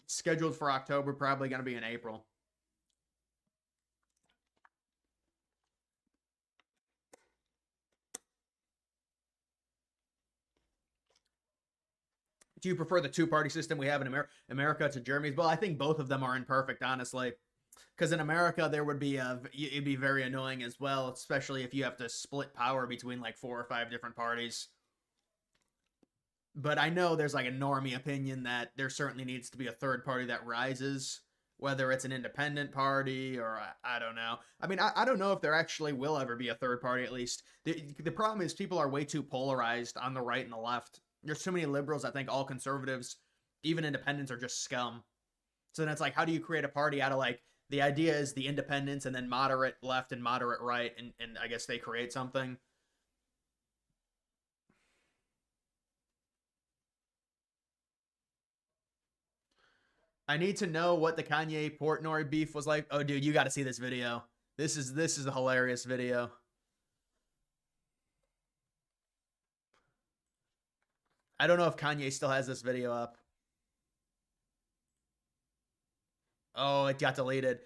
Scheduled for October, probably going to be in April. Do you prefer the two-party system we have in America to Germany's? Well, I think both of them are imperfect, honestly. Because in America, there would be it'd be very annoying as well, especially if you have to split power between like 4 or 5 different parties. But I know there's like a normie opinion that there certainly needs to be a third party that rises, whether it's an independent party or I don't know. I mean, I don't know if there actually will ever be a third party, at least. The problem is people are way too polarized on the right and the left. There's too many liberals that think all conservatives, even independents, are just scum. So then it's like, how do you create a party out of like, the idea is the independents and then moderate left and moderate right, and I guess they create something. I need to know what the Kanye Portnoy beef was like. Oh, dude, you got to see this video. This is a hilarious video. I don't know if Kanye still has this video up. Oh, it got deleted.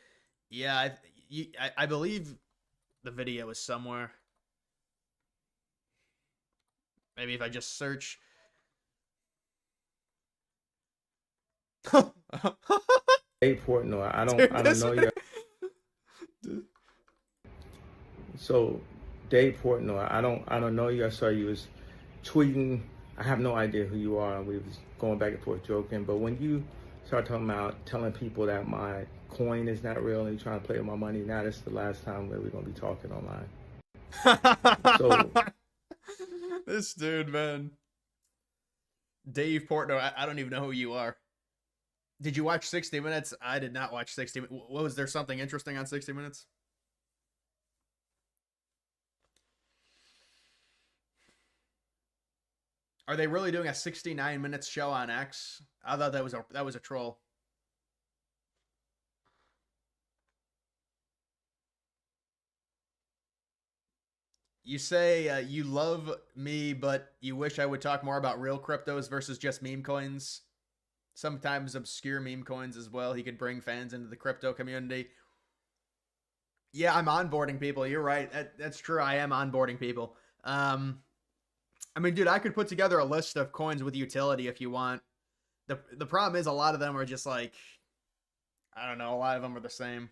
Yeah, I believe the video is somewhere. Maybe if I just search. Dave Portnoy, I don't know you. So, Dave Portnoy, I don't know you. I saw you was tweeting. I have no idea who you are. We was going back and forth joking. But when you start talking about telling people that my coin is not real and you're trying to play with my money, now that's the last time that we're gonna be talking online. So, this dude, man, Dave Portnoy. I don't even know who you are. Did you watch 60 Minutes? I did not watch 60 Minutes. Was there something interesting on 60 Minutes? Are they really doing a 69 minutes show on X? I thought that was a troll. You say you love me, but you wish I would talk more about real cryptos versus just meme coins. Sometimes obscure meme coins as well. He could bring fans into the crypto community. Yeah, I'm onboarding people. You're right. That's true. I am onboarding people. I mean, dude, I could put together a list of coins with utility if you want. The problem is a lot of them are just like, I don't know, a lot of them are the same.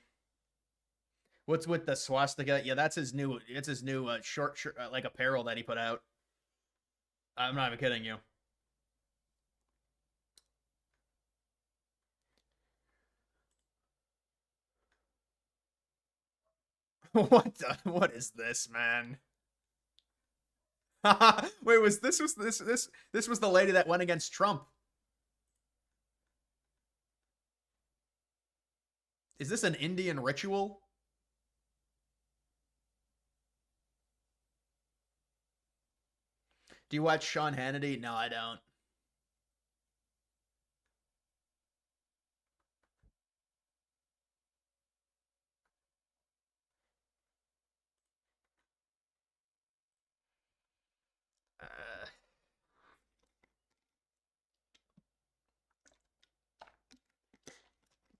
What's with the swastika? Yeah, that's his new. It's his new short like apparel that he put out. I'm not even kidding you. What is this, man? Wait, was this the lady that went against Trump? Is this an Indian ritual? Do you watch Sean Hannity? No, I don't.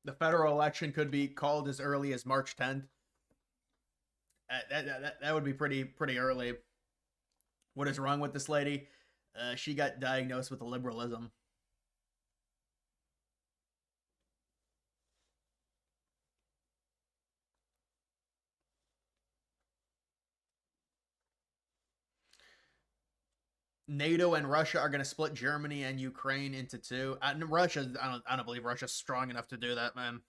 The federal election could be called as early as March 10th. That would be pretty early. What is wrong with this lady? She got diagnosed with liberalism. NATO and Russia are going to split Germany and Ukraine into two. Russia, I don't believe Russia's strong enough to do that, man.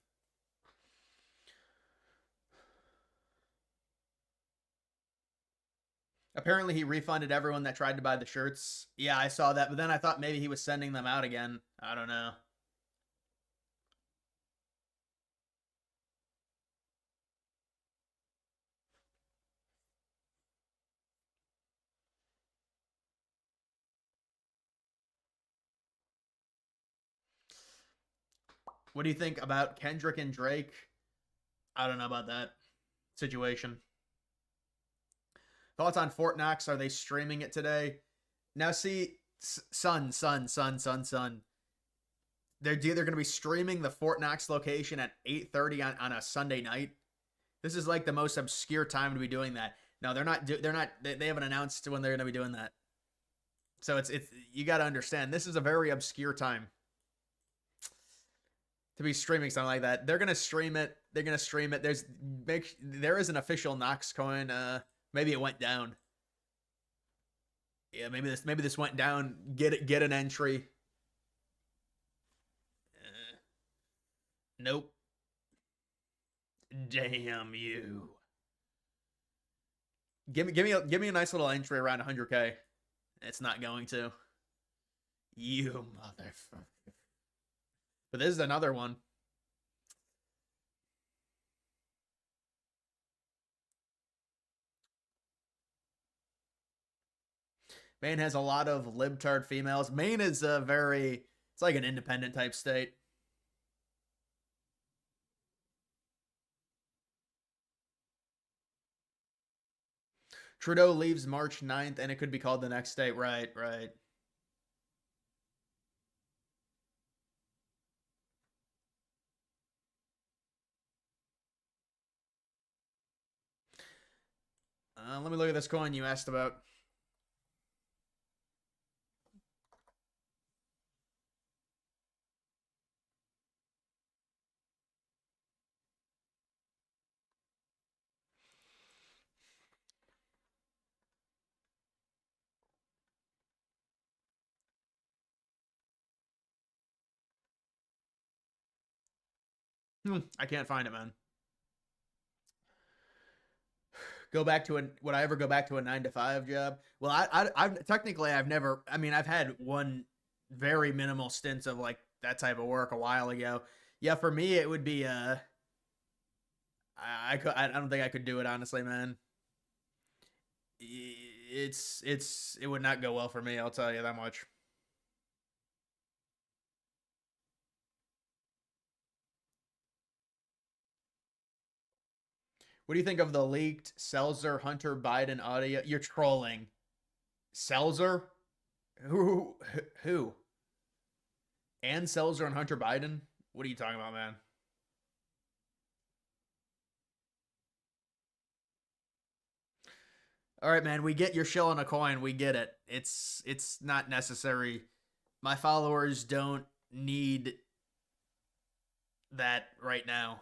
Apparently, he refunded everyone that tried to buy the shirts. Yeah, I saw that, but then I thought maybe he was sending them out again. I don't know. What do you think about Kendrick and Drake? I don't know about that situation. Thoughts on Fort Knox? Are they streaming it today? Now, see, son. They're either going to be streaming the Fort Knox location at 8:30 on a Sunday night. This is like the most obscure time to be doing that. No, they're not. They haven't announced when they're going to be doing that. So it's you got to understand. This is a very obscure time to be streaming something like that. They're gonna stream it. There is an official Knox coin. Maybe it went down. Yeah, maybe this went down. Get an entry. Nope. Damn you. Give me a nice little entry around 100K. It's not going to. You motherfucker. But this is another one. Maine has a lot of libtard females. Maine is it's like an independent type state. Trudeau leaves March 9th, and it could be called the next state. Right. Let me look at this coin you asked about. I can't find it, man. Would I ever go back to a 9-to-5 job? Well, I've technically I've never. I mean, I've had one very minimal stints of like that type of work a while ago. Yeah, for me it would be I don't think I could do it honestly, man. It would not go well for me. I'll tell you that much. What do you think of the leaked Seltzer Hunter Biden audio? You're trolling. Seltzer? Who? And Seltzer and Hunter Biden? What are you talking about, man? All right, man, we get you're shilling a coin. We get it. It's not necessary. My followers don't need that right now.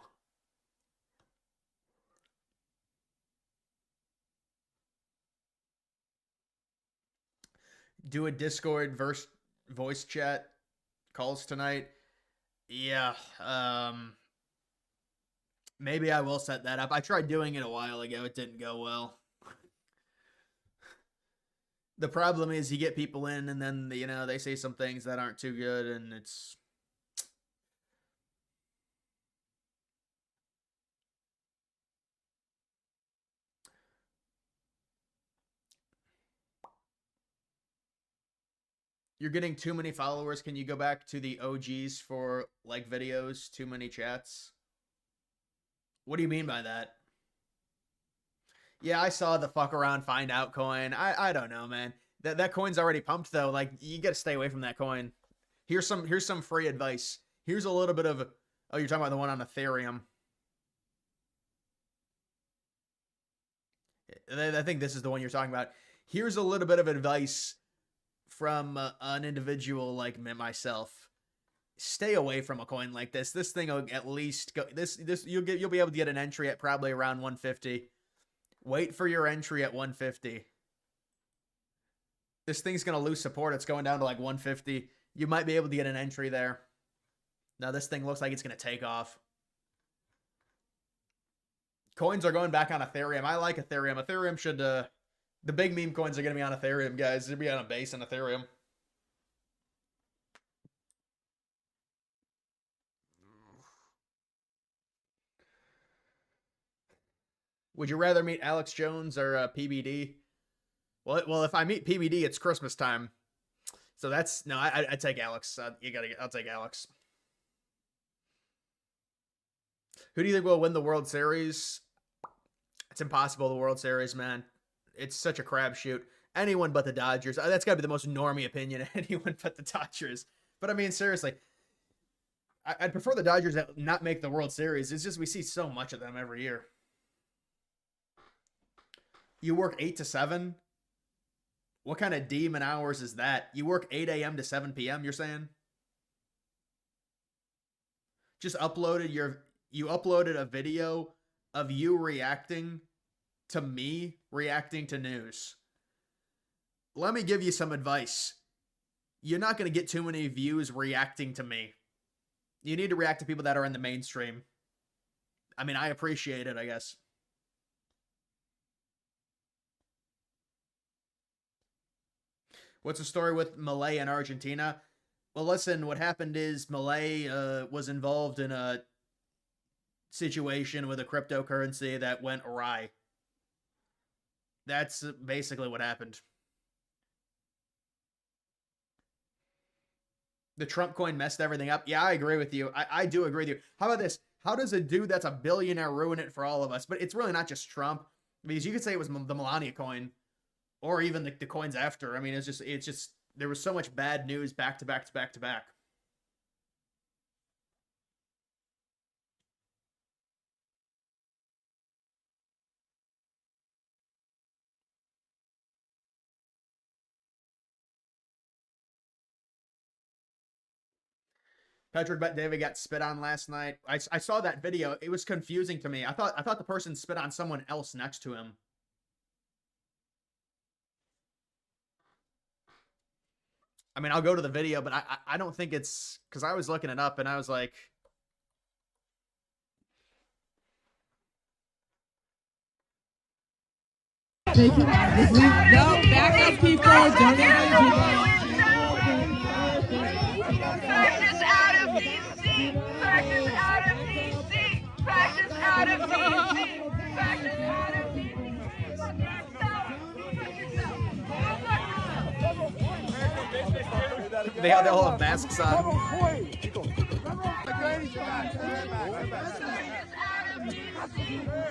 Do a Discord voice chat calls tonight. Yeah, maybe I will set that up. I tried doing it a while ago. It didn't go well. The problem is you get people in and then, you know, they say some things that aren't too good and it's... You're getting too many followers. Can you go back to the OGs for like videos? Too many chats? What do you mean by that? Yeah, I saw the fuck around find out coin. I don't know, man. That coin's already pumped though. Like you got to stay away from that coin. Here's some free advice. Here's a little bit of oh, you're talking about the one on Ethereum. I think this is the one you're talking about. Here's a little bit of advice from an individual like myself. Stay away from a coin like this. This thing will at least go you'll be able to get an entry at probably around 150. Wait for your entry at 150. This thing's going to lose support. It's going down to like 150. You might be able to get an entry there. Now this thing looks like it's going to take off. Coins are going back on Ethereum. I like Ethereum. Ethereum should the big meme coins are going to be on Ethereum, guys. They'll be on a base on Ethereum. Would you rather meet Alex Jones or PBD? Well, if I meet PBD, it's Christmas time. So that's no. I take Alex. I'll take Alex. Who do you think will win the World Series? It's impossible. The World Series, man. It's such a crapshoot. Anyone but the Dodgers. That's gotta be the most normie opinion. Anyone but the Dodgers. But I mean, seriously, I'd prefer the Dodgers that not make the World Series. It's just we see so much of them every year. You work 8 to 7. What kind of demon hours is that? You work 8 a.m. to 7 p.m., you're saying? Just you uploaded a video of you reacting to me reacting to news. Let me give you some advice. You're not going to get too many views reacting to me. You need to react to people that are in the mainstream. I mean, I appreciate it, I guess. What's the story with Milei and Argentina? Well, listen, what happened is Milei was involved in a situation with a cryptocurrency that went awry. That's basically what happened. The Trump coin messed everything up. Yeah, I agree with you. I do agree with you. How about this? How does a dude that's a billionaire ruin it for all of us? But it's really not just Trump. Because you could say it was the Melania coin. Or even the coins after. I mean, it's just there was so much bad news back to back to back to back. Patrick Bet David got spit on last night. I saw that video. It was confusing to me. I thought the person spit on someone else next to him. I mean, I'll go to the video, but I don't think it's because I was looking it up and I was like, no, back up, people. Don't Practice out of DC. Practice out of DC. Practice out of DC. Practice out of DC. they all have masks on.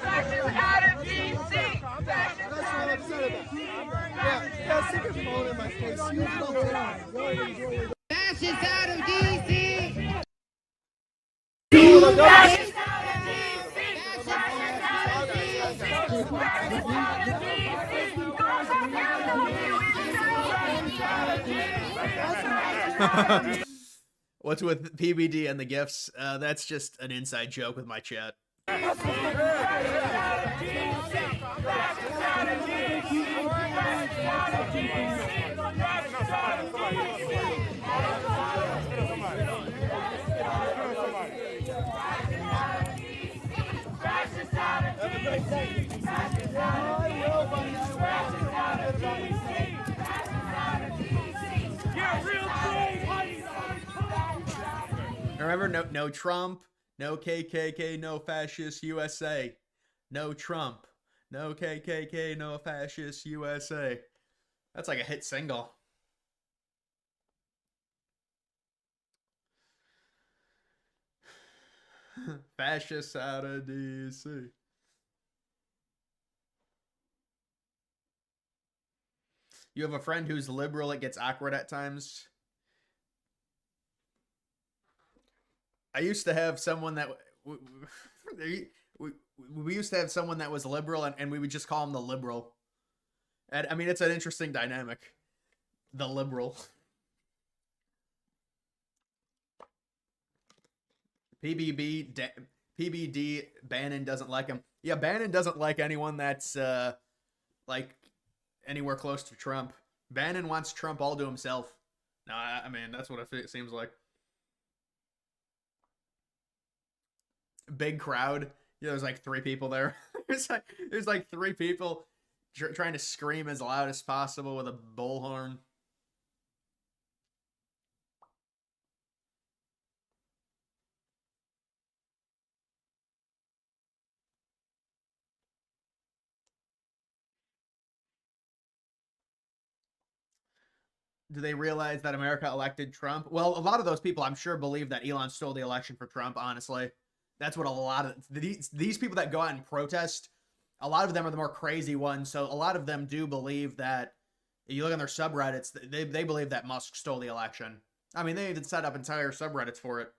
Practice out of DC. Fascists out of DC. What's with PBD and the gifts? That's just an inside joke with my chat. Remember, no Trump, no KKK, no fascist USA. No Trump, no KKK, no fascist USA. That's like a hit single. Fascists out of DC. You have a friend who's liberal, it gets awkward at times. I used to have someone that we used to have someone that was liberal, and we would just call him the liberal. And I mean, it's an interesting dynamic. The liberal. PBD Bannon doesn't like him. Yeah, Bannon doesn't like anyone that's like anywhere close to Trump. Bannon wants Trump all to himself. No, I mean, that's what it seems like. Big crowd. Yeah, there's like 3 people there. there's like 3 people trying to scream as loud as possible with a bullhorn. Do they realize that America elected Trump? Well, a lot of those people, I'm sure, believe that Elon stole the election for Trump, honestly. That's what a lot of these people that go out and protest, a lot of them are the more crazy ones. So a lot of them do believe that, you look on their subreddits, they believe that Musk stole the election. I mean, they even set up entire subreddits for it.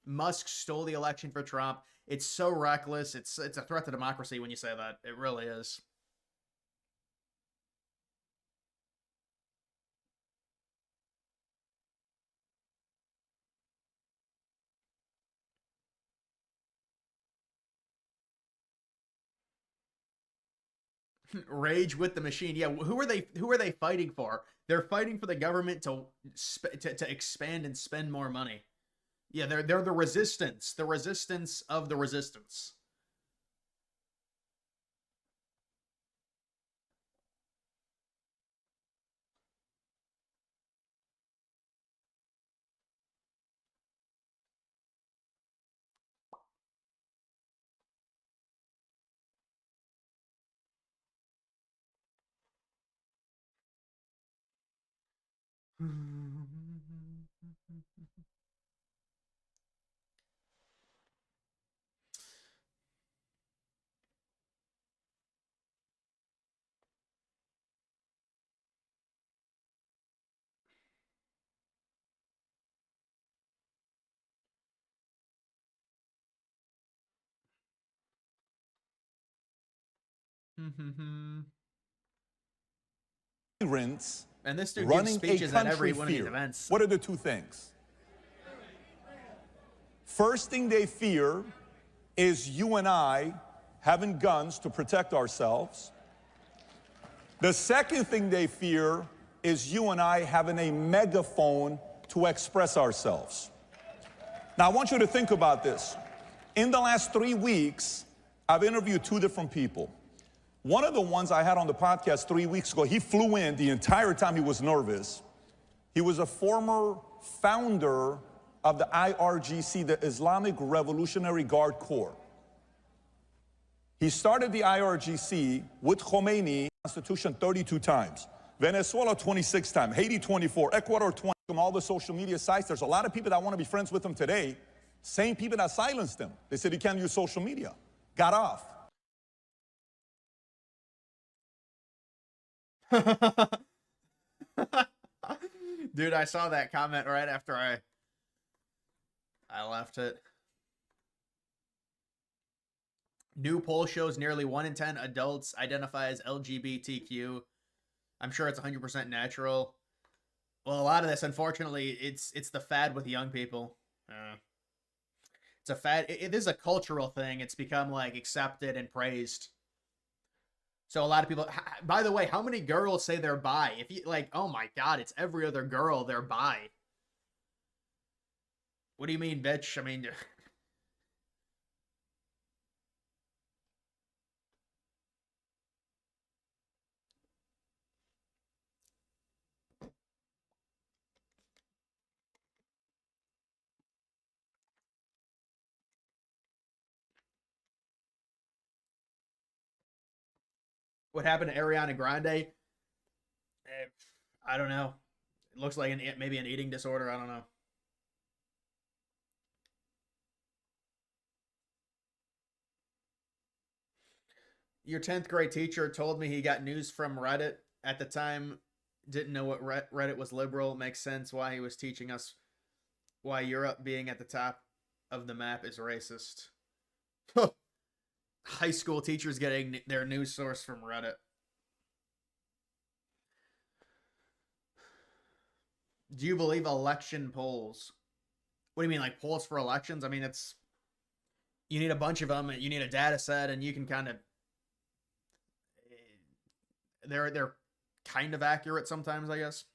Musk stole the election for Trump. It's so reckless. It's a threat to democracy when you say that. It really is. Rage with the machine. Yeah, who are they fighting for? They're fighting for the government to expand and spend more money. Yeah, they're the resistance of the resistance. And this dude gives speeches at every one of these events. What are the 2 things? First thing they fear is you and I having guns to protect ourselves. The second thing they fear is you and I having a megaphone to express ourselves. Now, I want you to think about this. In the last 3 weeks, I've interviewed 2 different people. One of the ones I had on the podcast 3 weeks ago, he flew in the entire time he was nervous. He was a former founder of the IRGC, the Islamic Revolutionary Guard Corps. He started the IRGC with Khomeini, Constitution 32 times. Venezuela 26 times, Haiti 24, Ecuador 20, from all the social media sites. There's a lot of people that want to be friends with him today. Same people that silenced him. They said he can't use social media. Got off. Dude, I saw that comment right after I left it. New poll shows nearly 1 in 10 adults identify as LGBTQ. I'm sure it's 100% natural. Well, a lot of this, unfortunately, it's the fad with young people. It's a fad. It is a cultural thing. It's become like accepted and praised. So a lot of people. By the way, how many girls say they're bi? If you like, oh my God, it's every other girl they're bi. What do you mean, bitch? I mean. What happened to Ariana Grande? I don't know. It looks like maybe an eating disorder. I don't know. Your 10th grade teacher told me he got news from Reddit. At the time, didn't know what Reddit was liberal. Makes sense why he was teaching us why Europe being at the top of the map is racist. High school teachers getting their news source from Reddit. Do you believe election polls? What do you mean, like polls for elections? I mean, you need a bunch of them. You need a data set, and you can kind of they're kind of accurate sometimes, I guess.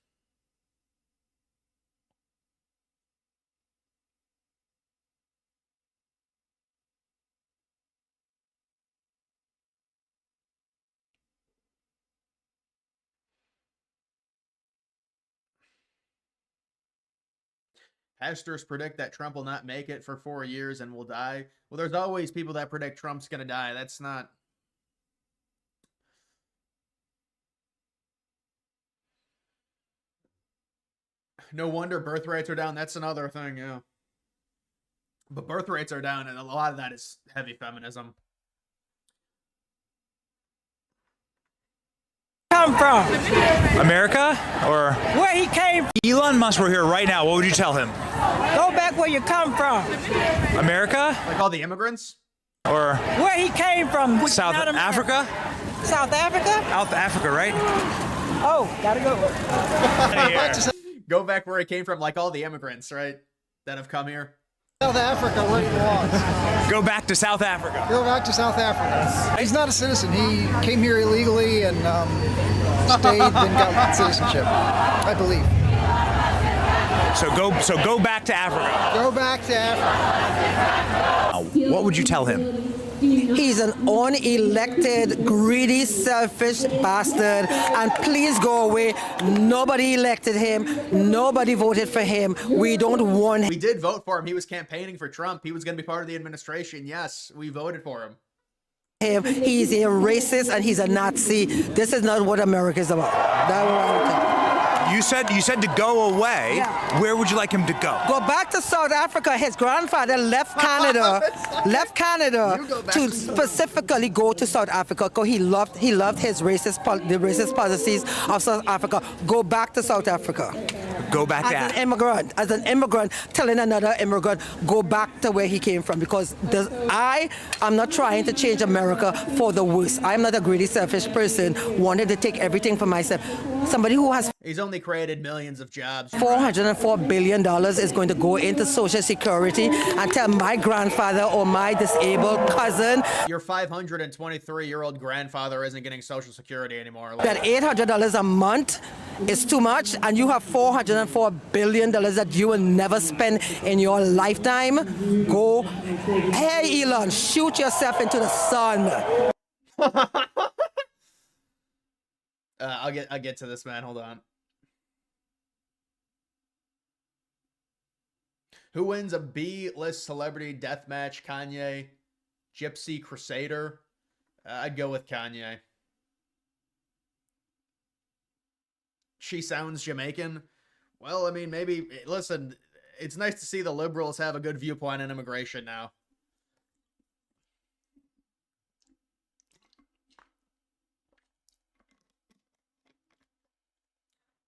Pastors predict that Trump will not make it for 4 years and will die. Well, there's always people that predict Trump's going to die. That's not... No wonder birth rates are down. That's another thing, yeah. But birth rates are down, and a lot of that is heavy feminism. Come from? America? Or where he came from? Elon Musk were here right now, what would you tell him? Go back where you come from. America? Like all the immigrants? Or where he came from? South Africa? South Africa? South Africa, right? Oh, gotta go. Go back where he came from, like all the immigrants, right? That have come here. South Africa, where he belongs. Go back to South Africa. Go back to South Africa. He's not a citizen. He came here illegally and stayed and got citizenship, I believe. So go back to Africa. Go back to Africa. What would you tell him? He's an unelected, greedy, selfish bastard, and please go away. Nobody elected him. Nobody voted for him. We don't want him. We did vote for him. He was campaigning for Trump. He was going to be part of the administration. Yes, we voted for him. He's a racist and he's a Nazi. This is not what America is about. That's what I would think. You said to go away. Yeah. Where would you like him to go? Go back to South Africa. His grandfather left Canada, to specifically go to South Africa because he loved the racist policies of South Africa. Go back to South Africa. go back to Africa. As an immigrant, telling another immigrant, go back to where he came from. Because I am not trying to change America for the worse. I'm not a greedy, selfish person wanting to take everything for myself. Somebody who has... He's only created millions of jobs. $404 billion is going to go into Social Security and tell my grandfather or my disabled cousin... Your 523-year-old grandfather isn't getting Social Security anymore. That $800 a month is too much, and you have $404 billion that you will never spend in your lifetime. Go, hey Elon, shoot yourself into the sun. I'll get to this, man. Hold on. Who wins a B-list celebrity death match? Kanye, Gypsy Crusader? I'd go with Kanye. She sounds Jamaican. Well, I mean, maybe, listen, it's nice to see the liberals have a good viewpoint on immigration now.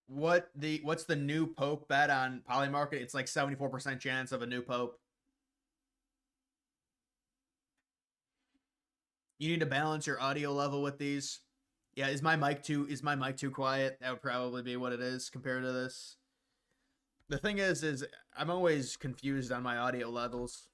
What's the new pope bet on Polymarket? It's like 74% chance of a new pope. You need to balance your audio level with these. Yeah, is my mic too quiet? That would probably be what it is compared to this. The thing is I'm always confused on my audio levels.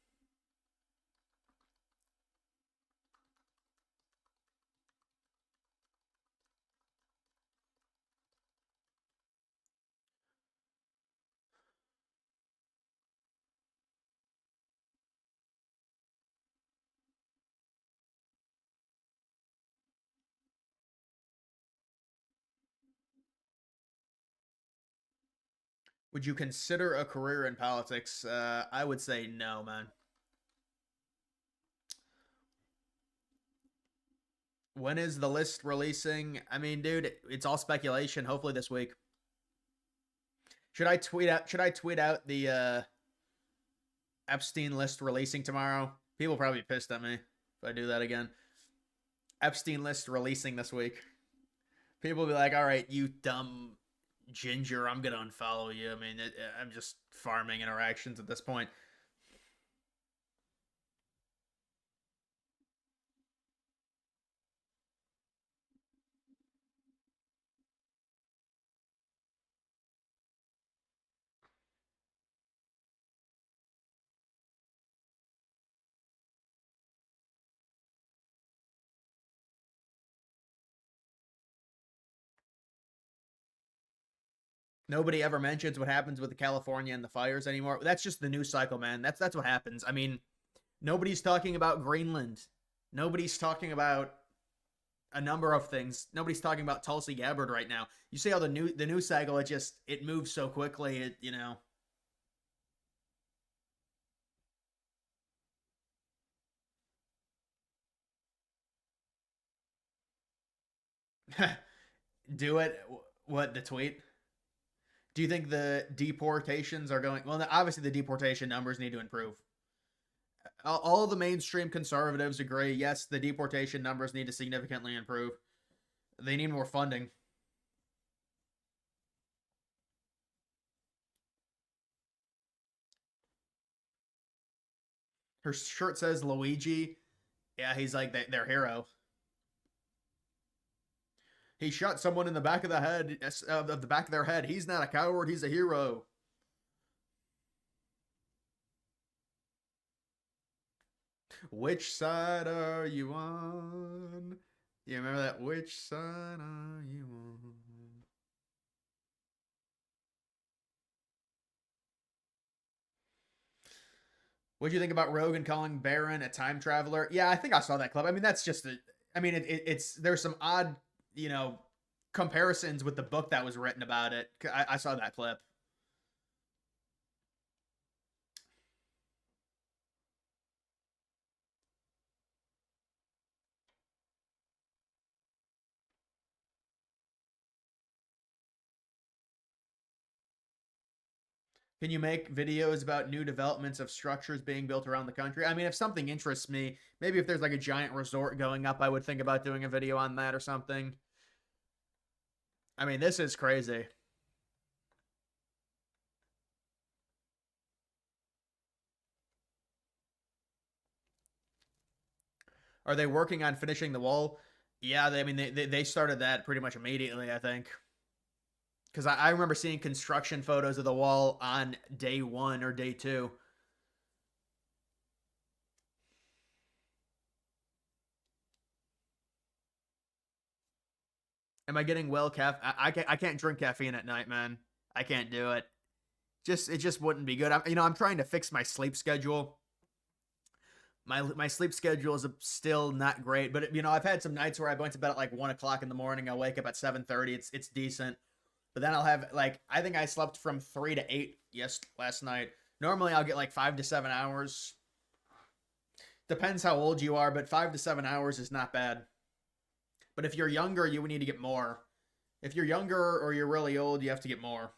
Would you consider a career in politics? I would say no, man. When is the list releasing? I mean, dude, it's all speculation. Hopefully this week. Should I tweet out the Epstein list releasing tomorrow? People will probably be pissed at me if I do that again. Epstein list releasing this week. People will be like, all right, you dumb ginger, I'm gonna unfollow you. I mean, I'm just farming interactions at this point. Nobody ever mentions what happens with the California and the fires anymore. That's just the news cycle, man. That's what happens. I mean, nobody's talking about Greenland. Nobody's talking about a number of things. Nobody's talking about Tulsi Gabbard right now. You see how the news cycle, it moves so quickly, you know. Do it. What, the tweet? Do you think the deportations are going... Well, obviously the deportation numbers need to improve. All the mainstream conservatives agree, yes, the deportation numbers need to significantly improve. They need more funding. Her shirt says Luigi. Yeah, he's like their hero. He shot someone in the back of the head, of the back of their head. He's not a coward. He's a hero. Which side are you on? You remember that? Which side are you on? What do you think about Rogan calling Barron a time traveler? Yeah, I think I saw that clip. I mean, that's just I mean, it's there's some odd, you know, comparisons with the book that was written about it. I saw that clip. Can you make videos about new developments of structures being built around the country? I mean, if something interests me, maybe if there's like a giant resort going up, I would think about doing a video on that or something. I mean, this is crazy. Are they working on finishing the wall? Yeah, they started that pretty much immediately, I think. Because I remember seeing construction photos of the wall on day 1 or day 2. Am I getting well I can't drink caffeine at night, man. I can't do it. It just wouldn't be good. I'm trying to fix my sleep schedule. My sleep schedule is still not great, but I've had some nights where I went to bed at like 1 o'clock in the morning. I'll wake up at 7:30. It's decent, but then I'll have I think I slept from 3 to 8 last night. Normally I'll get like 5 to 7 hours. Depends how old you are, but 5 to 7 hours is not bad. But if you're younger, you would need to get more. If you're younger or you're really old, you have to get more.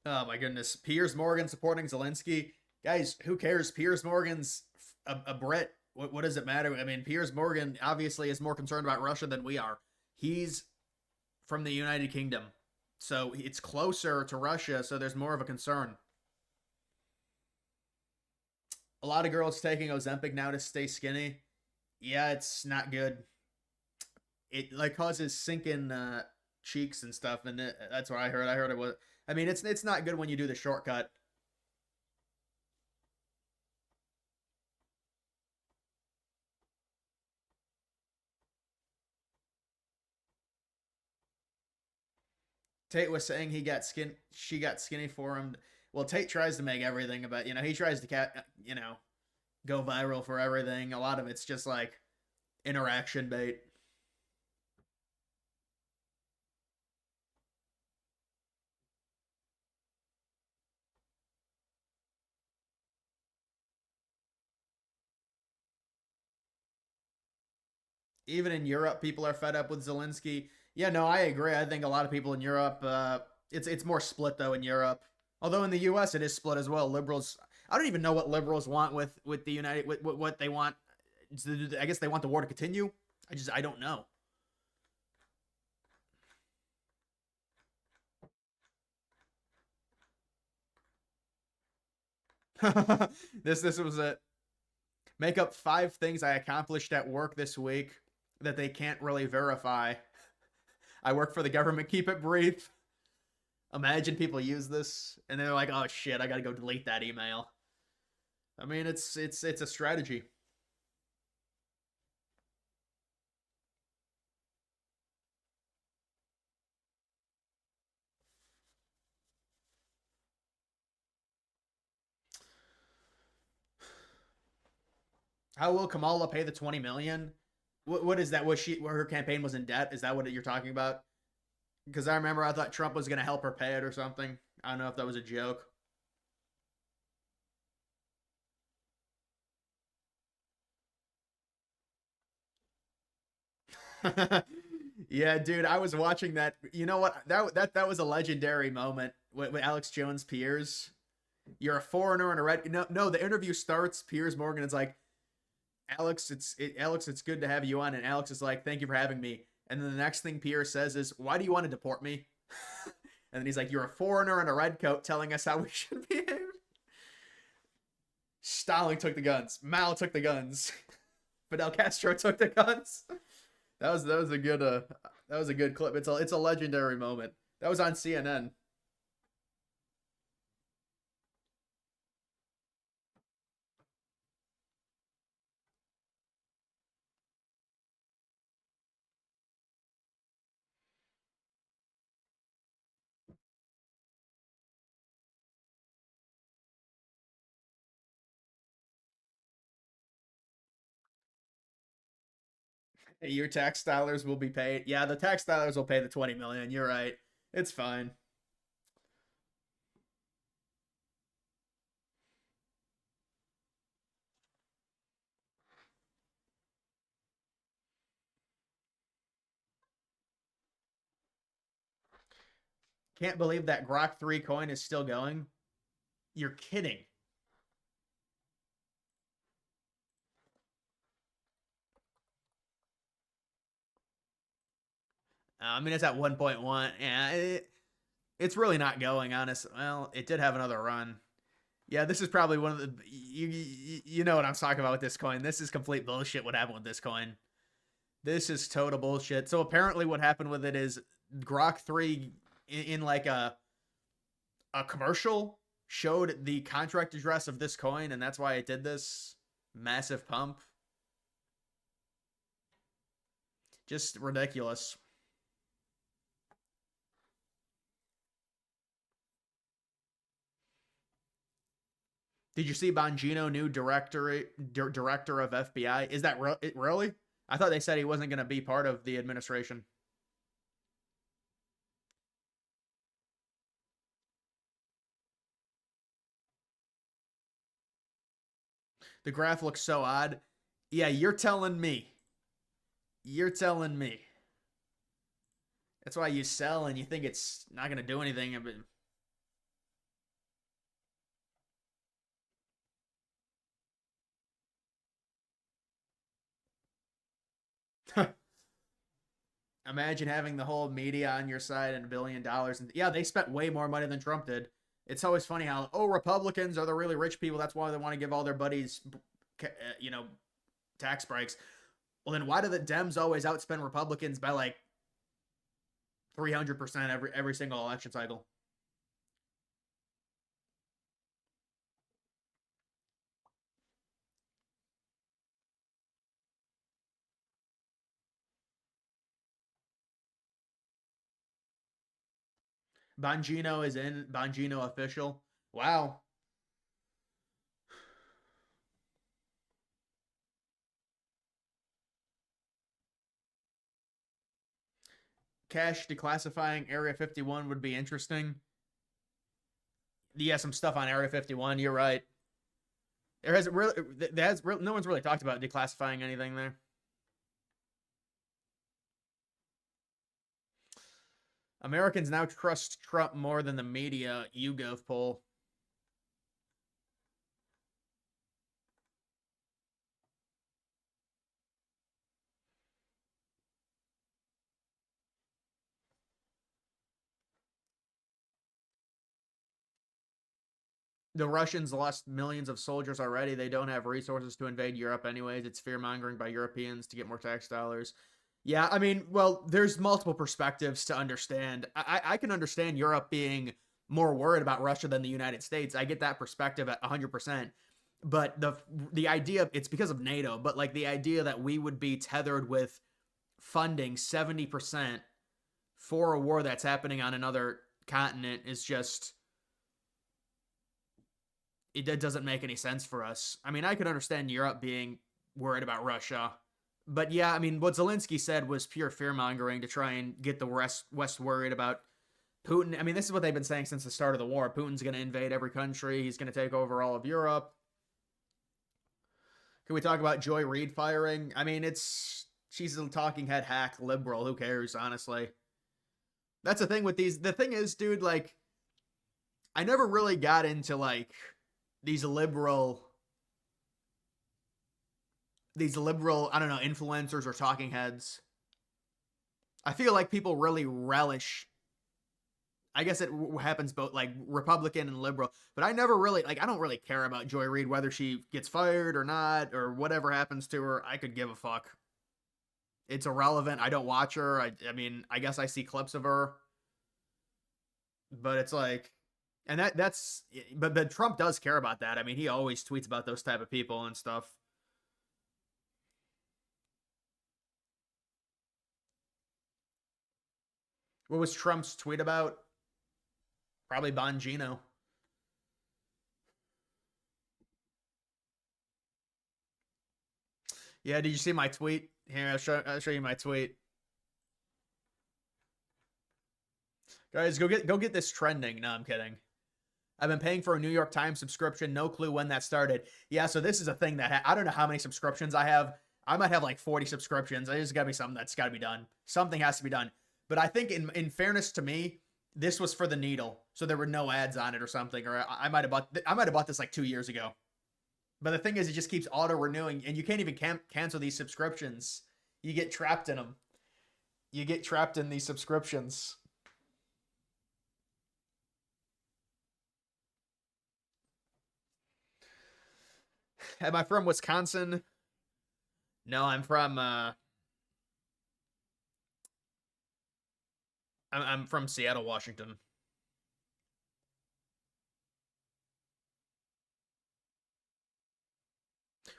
Oh my goodness. Piers Morgan supporting Zelensky. Guys, who cares? Piers Morgan's a Brit. What does it matter? I mean, Piers Morgan obviously is more concerned about Russia than we are. He's from the United Kingdom. So it's closer to Russia, so there's more of a concern. A lot of girls taking Ozempic now to stay skinny. Yeah, it's not good. It causes sinking cheeks and stuff, and that's what I heard. I heard it was. I mean, it's not good when you do the shortcut. Tate was saying she got skinny for him. Well, Tate tries to make everything about, he tries to go viral for everything. A lot of it's just like interaction bait. Even in Europe, people are fed up with Zelensky. Yeah, no, I agree. I think a lot of people in Europe, it's more split though in Europe. Although in the U.S. it is split as well. Liberals, I don't even know what liberals want with the United, with what they want. I guess they want the war to continue. I don't know. This was it. Make up 5 things I accomplished at work this week that they can't really verify. I work for the government. Keep it brief. Imagine people use this and they're like, "Oh shit, I gotta go delete that email." I mean, it's a strategy. How will Kamala pay the 20 million? What is that? Was her campaign was in debt? Is that what you're talking about? Because I remember I thought Trump was going to help her pay it or something. I don't know if that was a joke. Yeah, dude, I was watching that. You know what? That was a legendary moment with Alex Jones Piers. You're a foreigner in a red. No. The interview starts. Piers Morgan is like, Alex, it's good to have you on. And Alex is like, thank you for having me. And then the next thing Piers says is, why do you want to deport me? And then he's like, you're a foreigner in a red coat telling us how we should behave. Stalin took the guns. Mao took the guns. Fidel Castro took the guns. That was a good clip. It's a legendary moment. That was on CNN. Hey, your tax dollars will be paid. Yeah, the tax dollars will pay the 20 million. You're right. It's fine. Can't believe that Grok 3 coin is still going. You're kidding. I mean, it's at 1.1. Yeah, it's really not going, honest. Well, it did have another run. Yeah, this is probably one of the... You know what I'm talking about with this coin. This is complete bullshit what happened with this coin. This is total bullshit. So apparently what happened with it is Grok 3 in like a commercial showed the contract address of this coin, and that's why it did this massive pump. Just ridiculous. Did you see Bongino, new director of FBI? Is that really? I thought they said he wasn't going to be part of the administration. The graph looks so odd. Yeah, you're telling me. You're telling me. That's why you sell and you think it's not going to do anything. Imagine having the whole media on your side and $1 billion. And yeah, they spent way more money than Trump did. It's always funny how, oh, Republicans are the really rich people. That's why they want to give all their buddies, you know, tax breaks. Well, then why do the Dems always outspend Republicans by like 300% every single election cycle? Bongino is in. Bongino official. Wow. Cash declassifying Area 51 would be interesting. Yeah, some stuff on Area 51. You're right. No one's really talked about declassifying anything there. Americans now trust Trump more than the media. YouGov poll. The Russians lost millions of soldiers already. They don't have resources to invade Europe anyways. It's fear-mongering by Europeans to get more tax dollars. Yeah, I mean, well, there's multiple perspectives to understand. I can understand Europe being more worried about Russia than the United States. I get that perspective at 100%. But the idea, it's because of NATO, but like the idea that we would be tethered with funding 70% for a war that's happening on another continent is just... It doesn't make any sense for us. I mean, I could understand Europe being worried about Russia. But yeah, I mean, what Zelensky said was pure fear-mongering to try and get the West worried about Putin. I mean, this is what they've been saying since the start of the war. Putin's going to invade every country. He's going to take over all of Europe. Can we talk about Joy Reid firing? I mean, she's a talking head hack liberal. Who cares, honestly? That's the thing with these. The thing is, dude, like, I never really got into, like, these liberal, I don't know, influencers or talking heads. I feel like people really relish, I guess it happens both, like, Republican and liberal, but I never really, like, I don't really care about Joy Reid, whether she gets fired or not, or whatever happens to her. I could give a fuck. It's irrelevant. I don't watch her. I mean, I guess I see clips of her, but it's like, and but Trump does care about that. I mean, he always tweets about those type of people and stuff. What was Trump's tweet about? Probably Bongino. Yeah, did you see my tweet? Here, I'll show you my tweet. Guys, go get this trending. No, I'm kidding. I've been paying for a New York Times subscription. No clue when that started. Yeah, so this is a thing that I don't know how many subscriptions I have. I might have like 40 subscriptions. There's got to be something that's got to be done. Something has to be done. But I think in fairness to me, this was for the Needle, so there were no ads on it or something. Or I might have bought this like 2 years ago. But the thing is, it just keeps auto renewing, and you can't even cancel these subscriptions. You get trapped in them. You get trapped in these subscriptions. Am I from Wisconsin? No, I'm from I'm from Seattle, Washington.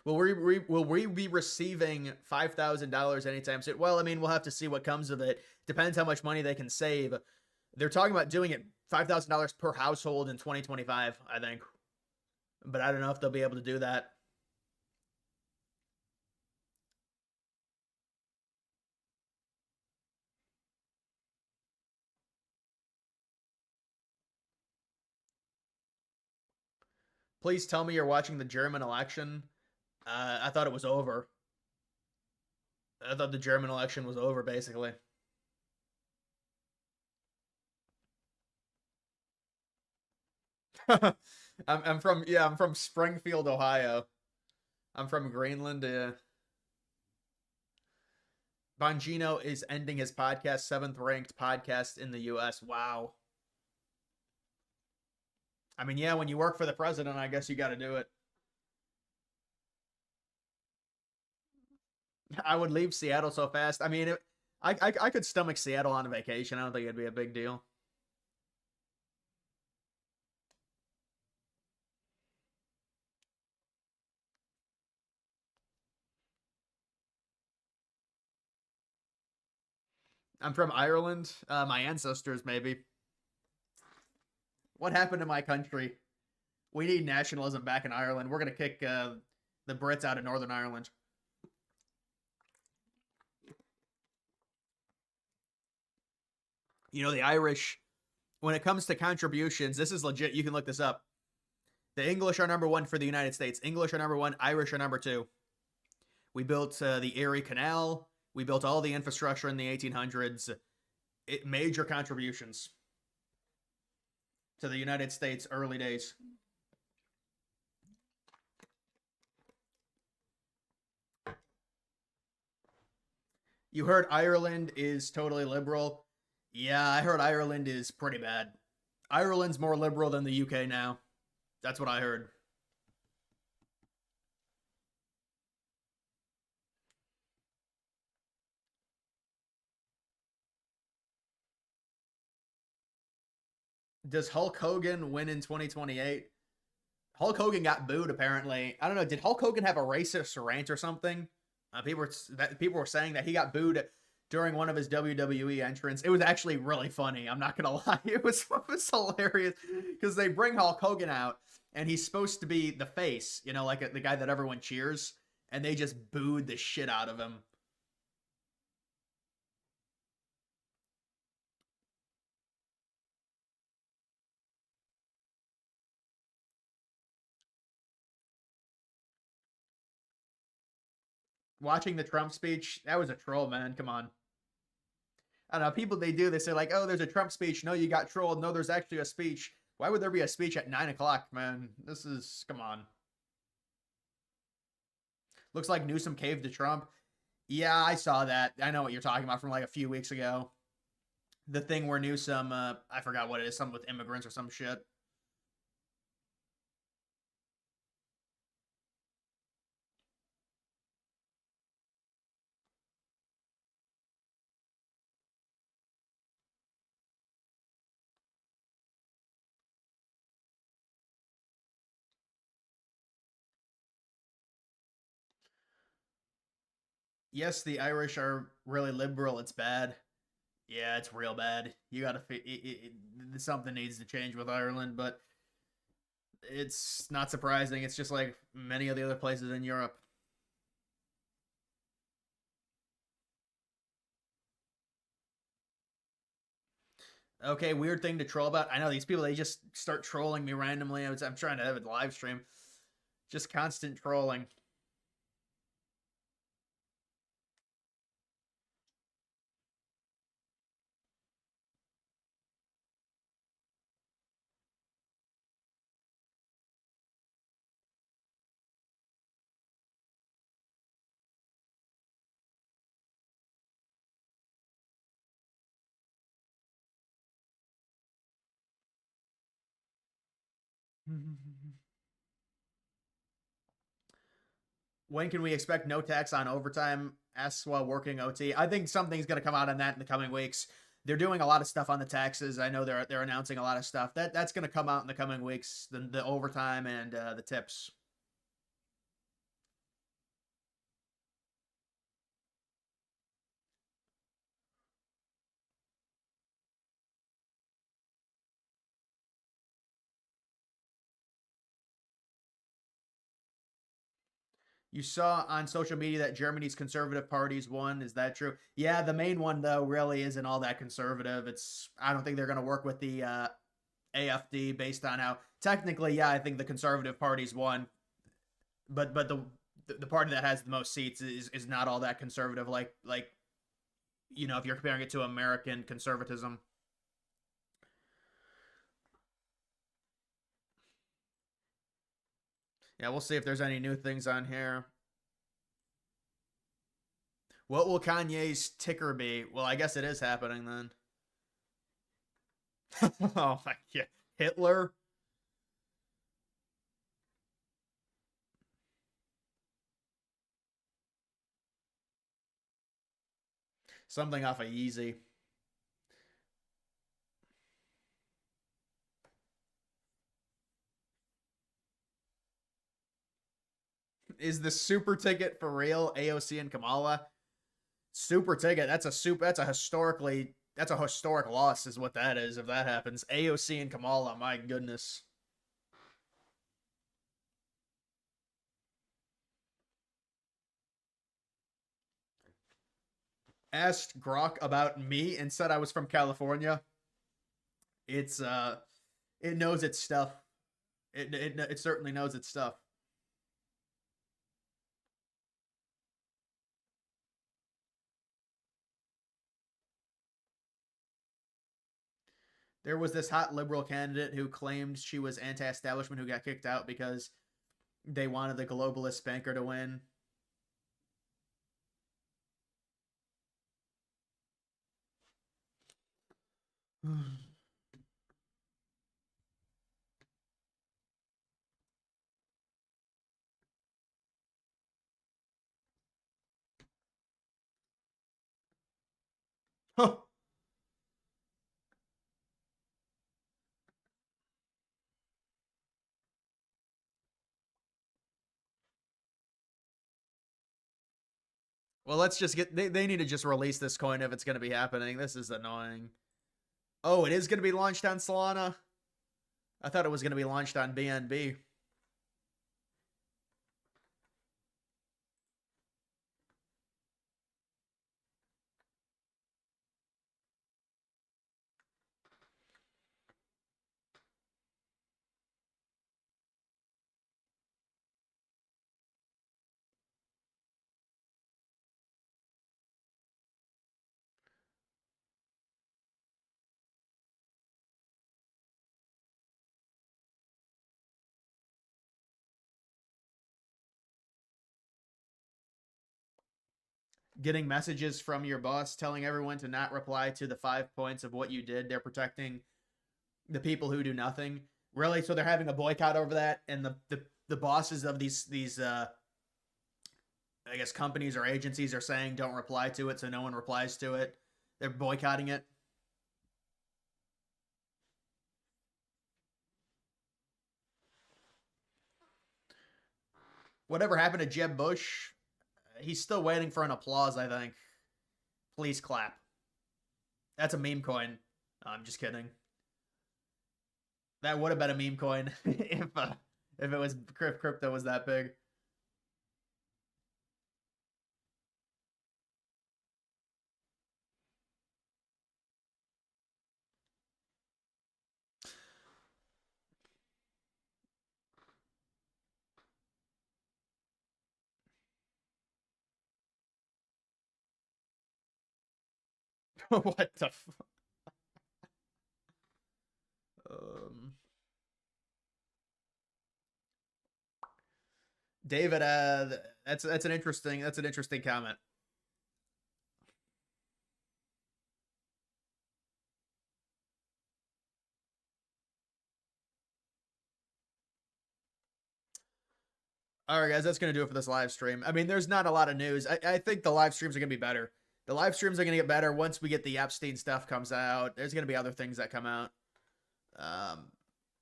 Will we be receiving $5,000 anytime soon? Well, I mean, we'll have to see what comes of it. Depends how much money they can save. They're talking about doing it $5,000 per household in 2025, I think. But I don't know if they'll be able to do that. Please tell me you're watching the German election. I thought it was over. I thought the German election was over, basically. I'm from Springfield, Ohio. I'm from Greenland. Bongino is ending his podcast, 7th ranked podcast in the U.S. Wow. I mean, yeah, when you work for the president, I guess you got to do it. I would leave Seattle so fast. I mean, I could stomach Seattle on a vacation. I don't think it'd be a big deal. I'm from Ireland. My ancestors, maybe. What happened to my country? We need nationalism back in Ireland. We're going to kick the Brits out of Northern Ireland. You know, the Irish, when it comes to contributions, this is legit. You can look this up. The English are number one for the United States. English are number one. Irish are number two. We built the Erie Canal. We built all the infrastructure in the 1800s. Major contributions to the United States early days. You heard Ireland is totally liberal. Yeah, I heard Ireland is pretty bad. Ireland's more liberal than the UK now. That's what I heard. Does Hulk Hogan win in 2028? Hulk Hogan got booed, apparently. I don't know. Did Hulk Hogan have a racist rant or something? People were saying that he got booed during one of his WWE entrants. It was actually really funny. I'm not going to lie. It was hilarious because they bring Hulk Hogan out and he's supposed to be the face, you know, like the guy that everyone cheers. And they just booed the shit out of him. Watching the Trump speech, that was a troll, man. Come on. I don't know. People, they say like, oh, there's a Trump speech. No, you got trolled. No, there's actually a speech. Why would there be a speech at 9 o'clock, man? Come on. Looks like Newsom caved to Trump. Yeah, I saw that. I know what you're talking about from like a few weeks ago. The thing where Newsom, I forgot what it is, something with immigrants or some shit. Yes, the Irish are really liberal. It's bad. Yeah, it's real bad. You gotta, something needs to change with Ireland, but it's not surprising. It's just like many of the other places in Europe. Okay, weird thing to troll about. I know these people, they just start trolling me randomly. I'm trying to have a live stream. Just constant trolling. When can we expect no tax on overtime? Asks while working OT. I think something's going to come out on that in the coming weeks. They're doing a lot of stuff on the taxes. I know they're announcing a lot of stuff. That's going to come out in the coming weeks. The overtime and the tips. You saw on social media that Germany's conservative parties won. Is that true? Yeah, the main one though really isn't all that conservative. I don't think they're going to work with the AFD based on how technically, yeah, I think the conservative parties won, but the party that has the most seats is not all that conservative. Like if you're comparing it to American conservatism. Yeah, we'll see if there's any new things on here. What will Kanye's ticker be? Well, I guess it is happening then. Oh my god. Hitler? Something off of Yeezy. Is the super ticket for real? AOC and Kamala? Super ticket. That's a historic loss is what that is if that happens. AOC and Kamala, my goodness. Asked Grok about me and said I was from California. It knows its stuff. It certainly knows its stuff. There was this hot liberal candidate who claimed she was anti-establishment who got kicked out because they wanted the globalist banker to win. Well, let's just get... They need to just release this coin if it's going to be happening. This is annoying. Oh, it is going to be launched on Solana? I thought it was going to be launched on BNB. Getting messages from your boss telling everyone to not reply to the 5 points of what you did. They're protecting the people who do nothing. Really? So they're having a boycott over that, and the bosses of these I guess companies or agencies are saying don't reply to it, so no one replies to it. They're boycotting it. Whatever happened to Jeb Bush? He's still waiting for an applause, I think. Please clap. That's a meme coin. No, I'm just kidding. That would have been a meme coin if it was crypto was that big. What the David, that's an interesting comment. All right, guys, that's going to do it for this live stream. I mean, there's not a lot of news. I think the live streams are going to be better. The live streams are going to get better once we get the Epstein stuff comes out. There's going to be other things that come out.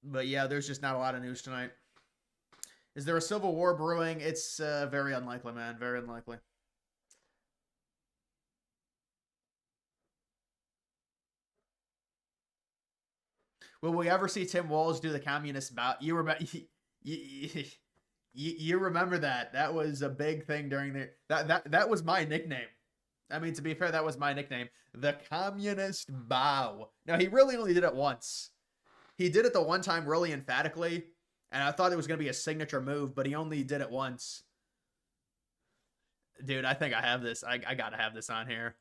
But yeah, there's just not a lot of news tonight. Is there a civil war brewing? It's very unlikely, man. Very unlikely. Will we ever see Tim Walz do the communist bow? You remember that? That was a big thing during the that was my nickname. I mean, to be fair, that was my nickname. The communist bow. Now, he really only did it once. He did it the one time really emphatically, and I thought it was going to be a signature move, but he only did it once. Dude, I think I have this. I got to have this on here.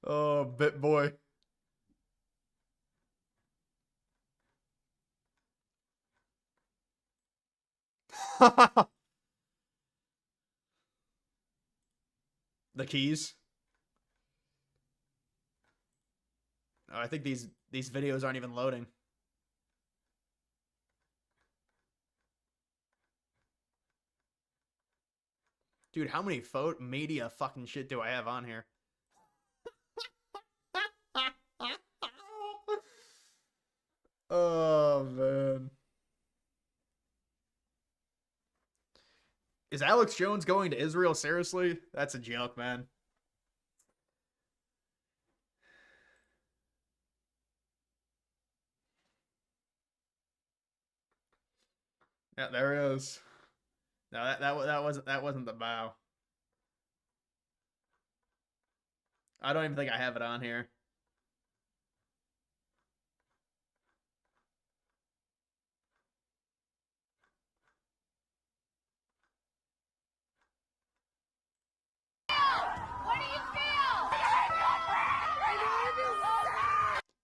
Oh, bit boy. The keys. Oh, I think these videos aren't even loading. Dude, how many media fucking shit do I have on here? Oh, man. Is Alex Jones going to Israel? Seriously? That's a joke, man. Yeah, there it is. No, that wasn't the bow. I don't even think I have it on here.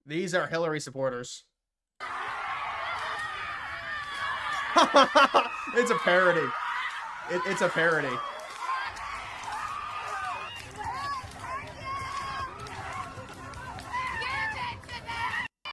These are Hillary supporters. It's a parody. It's a parody.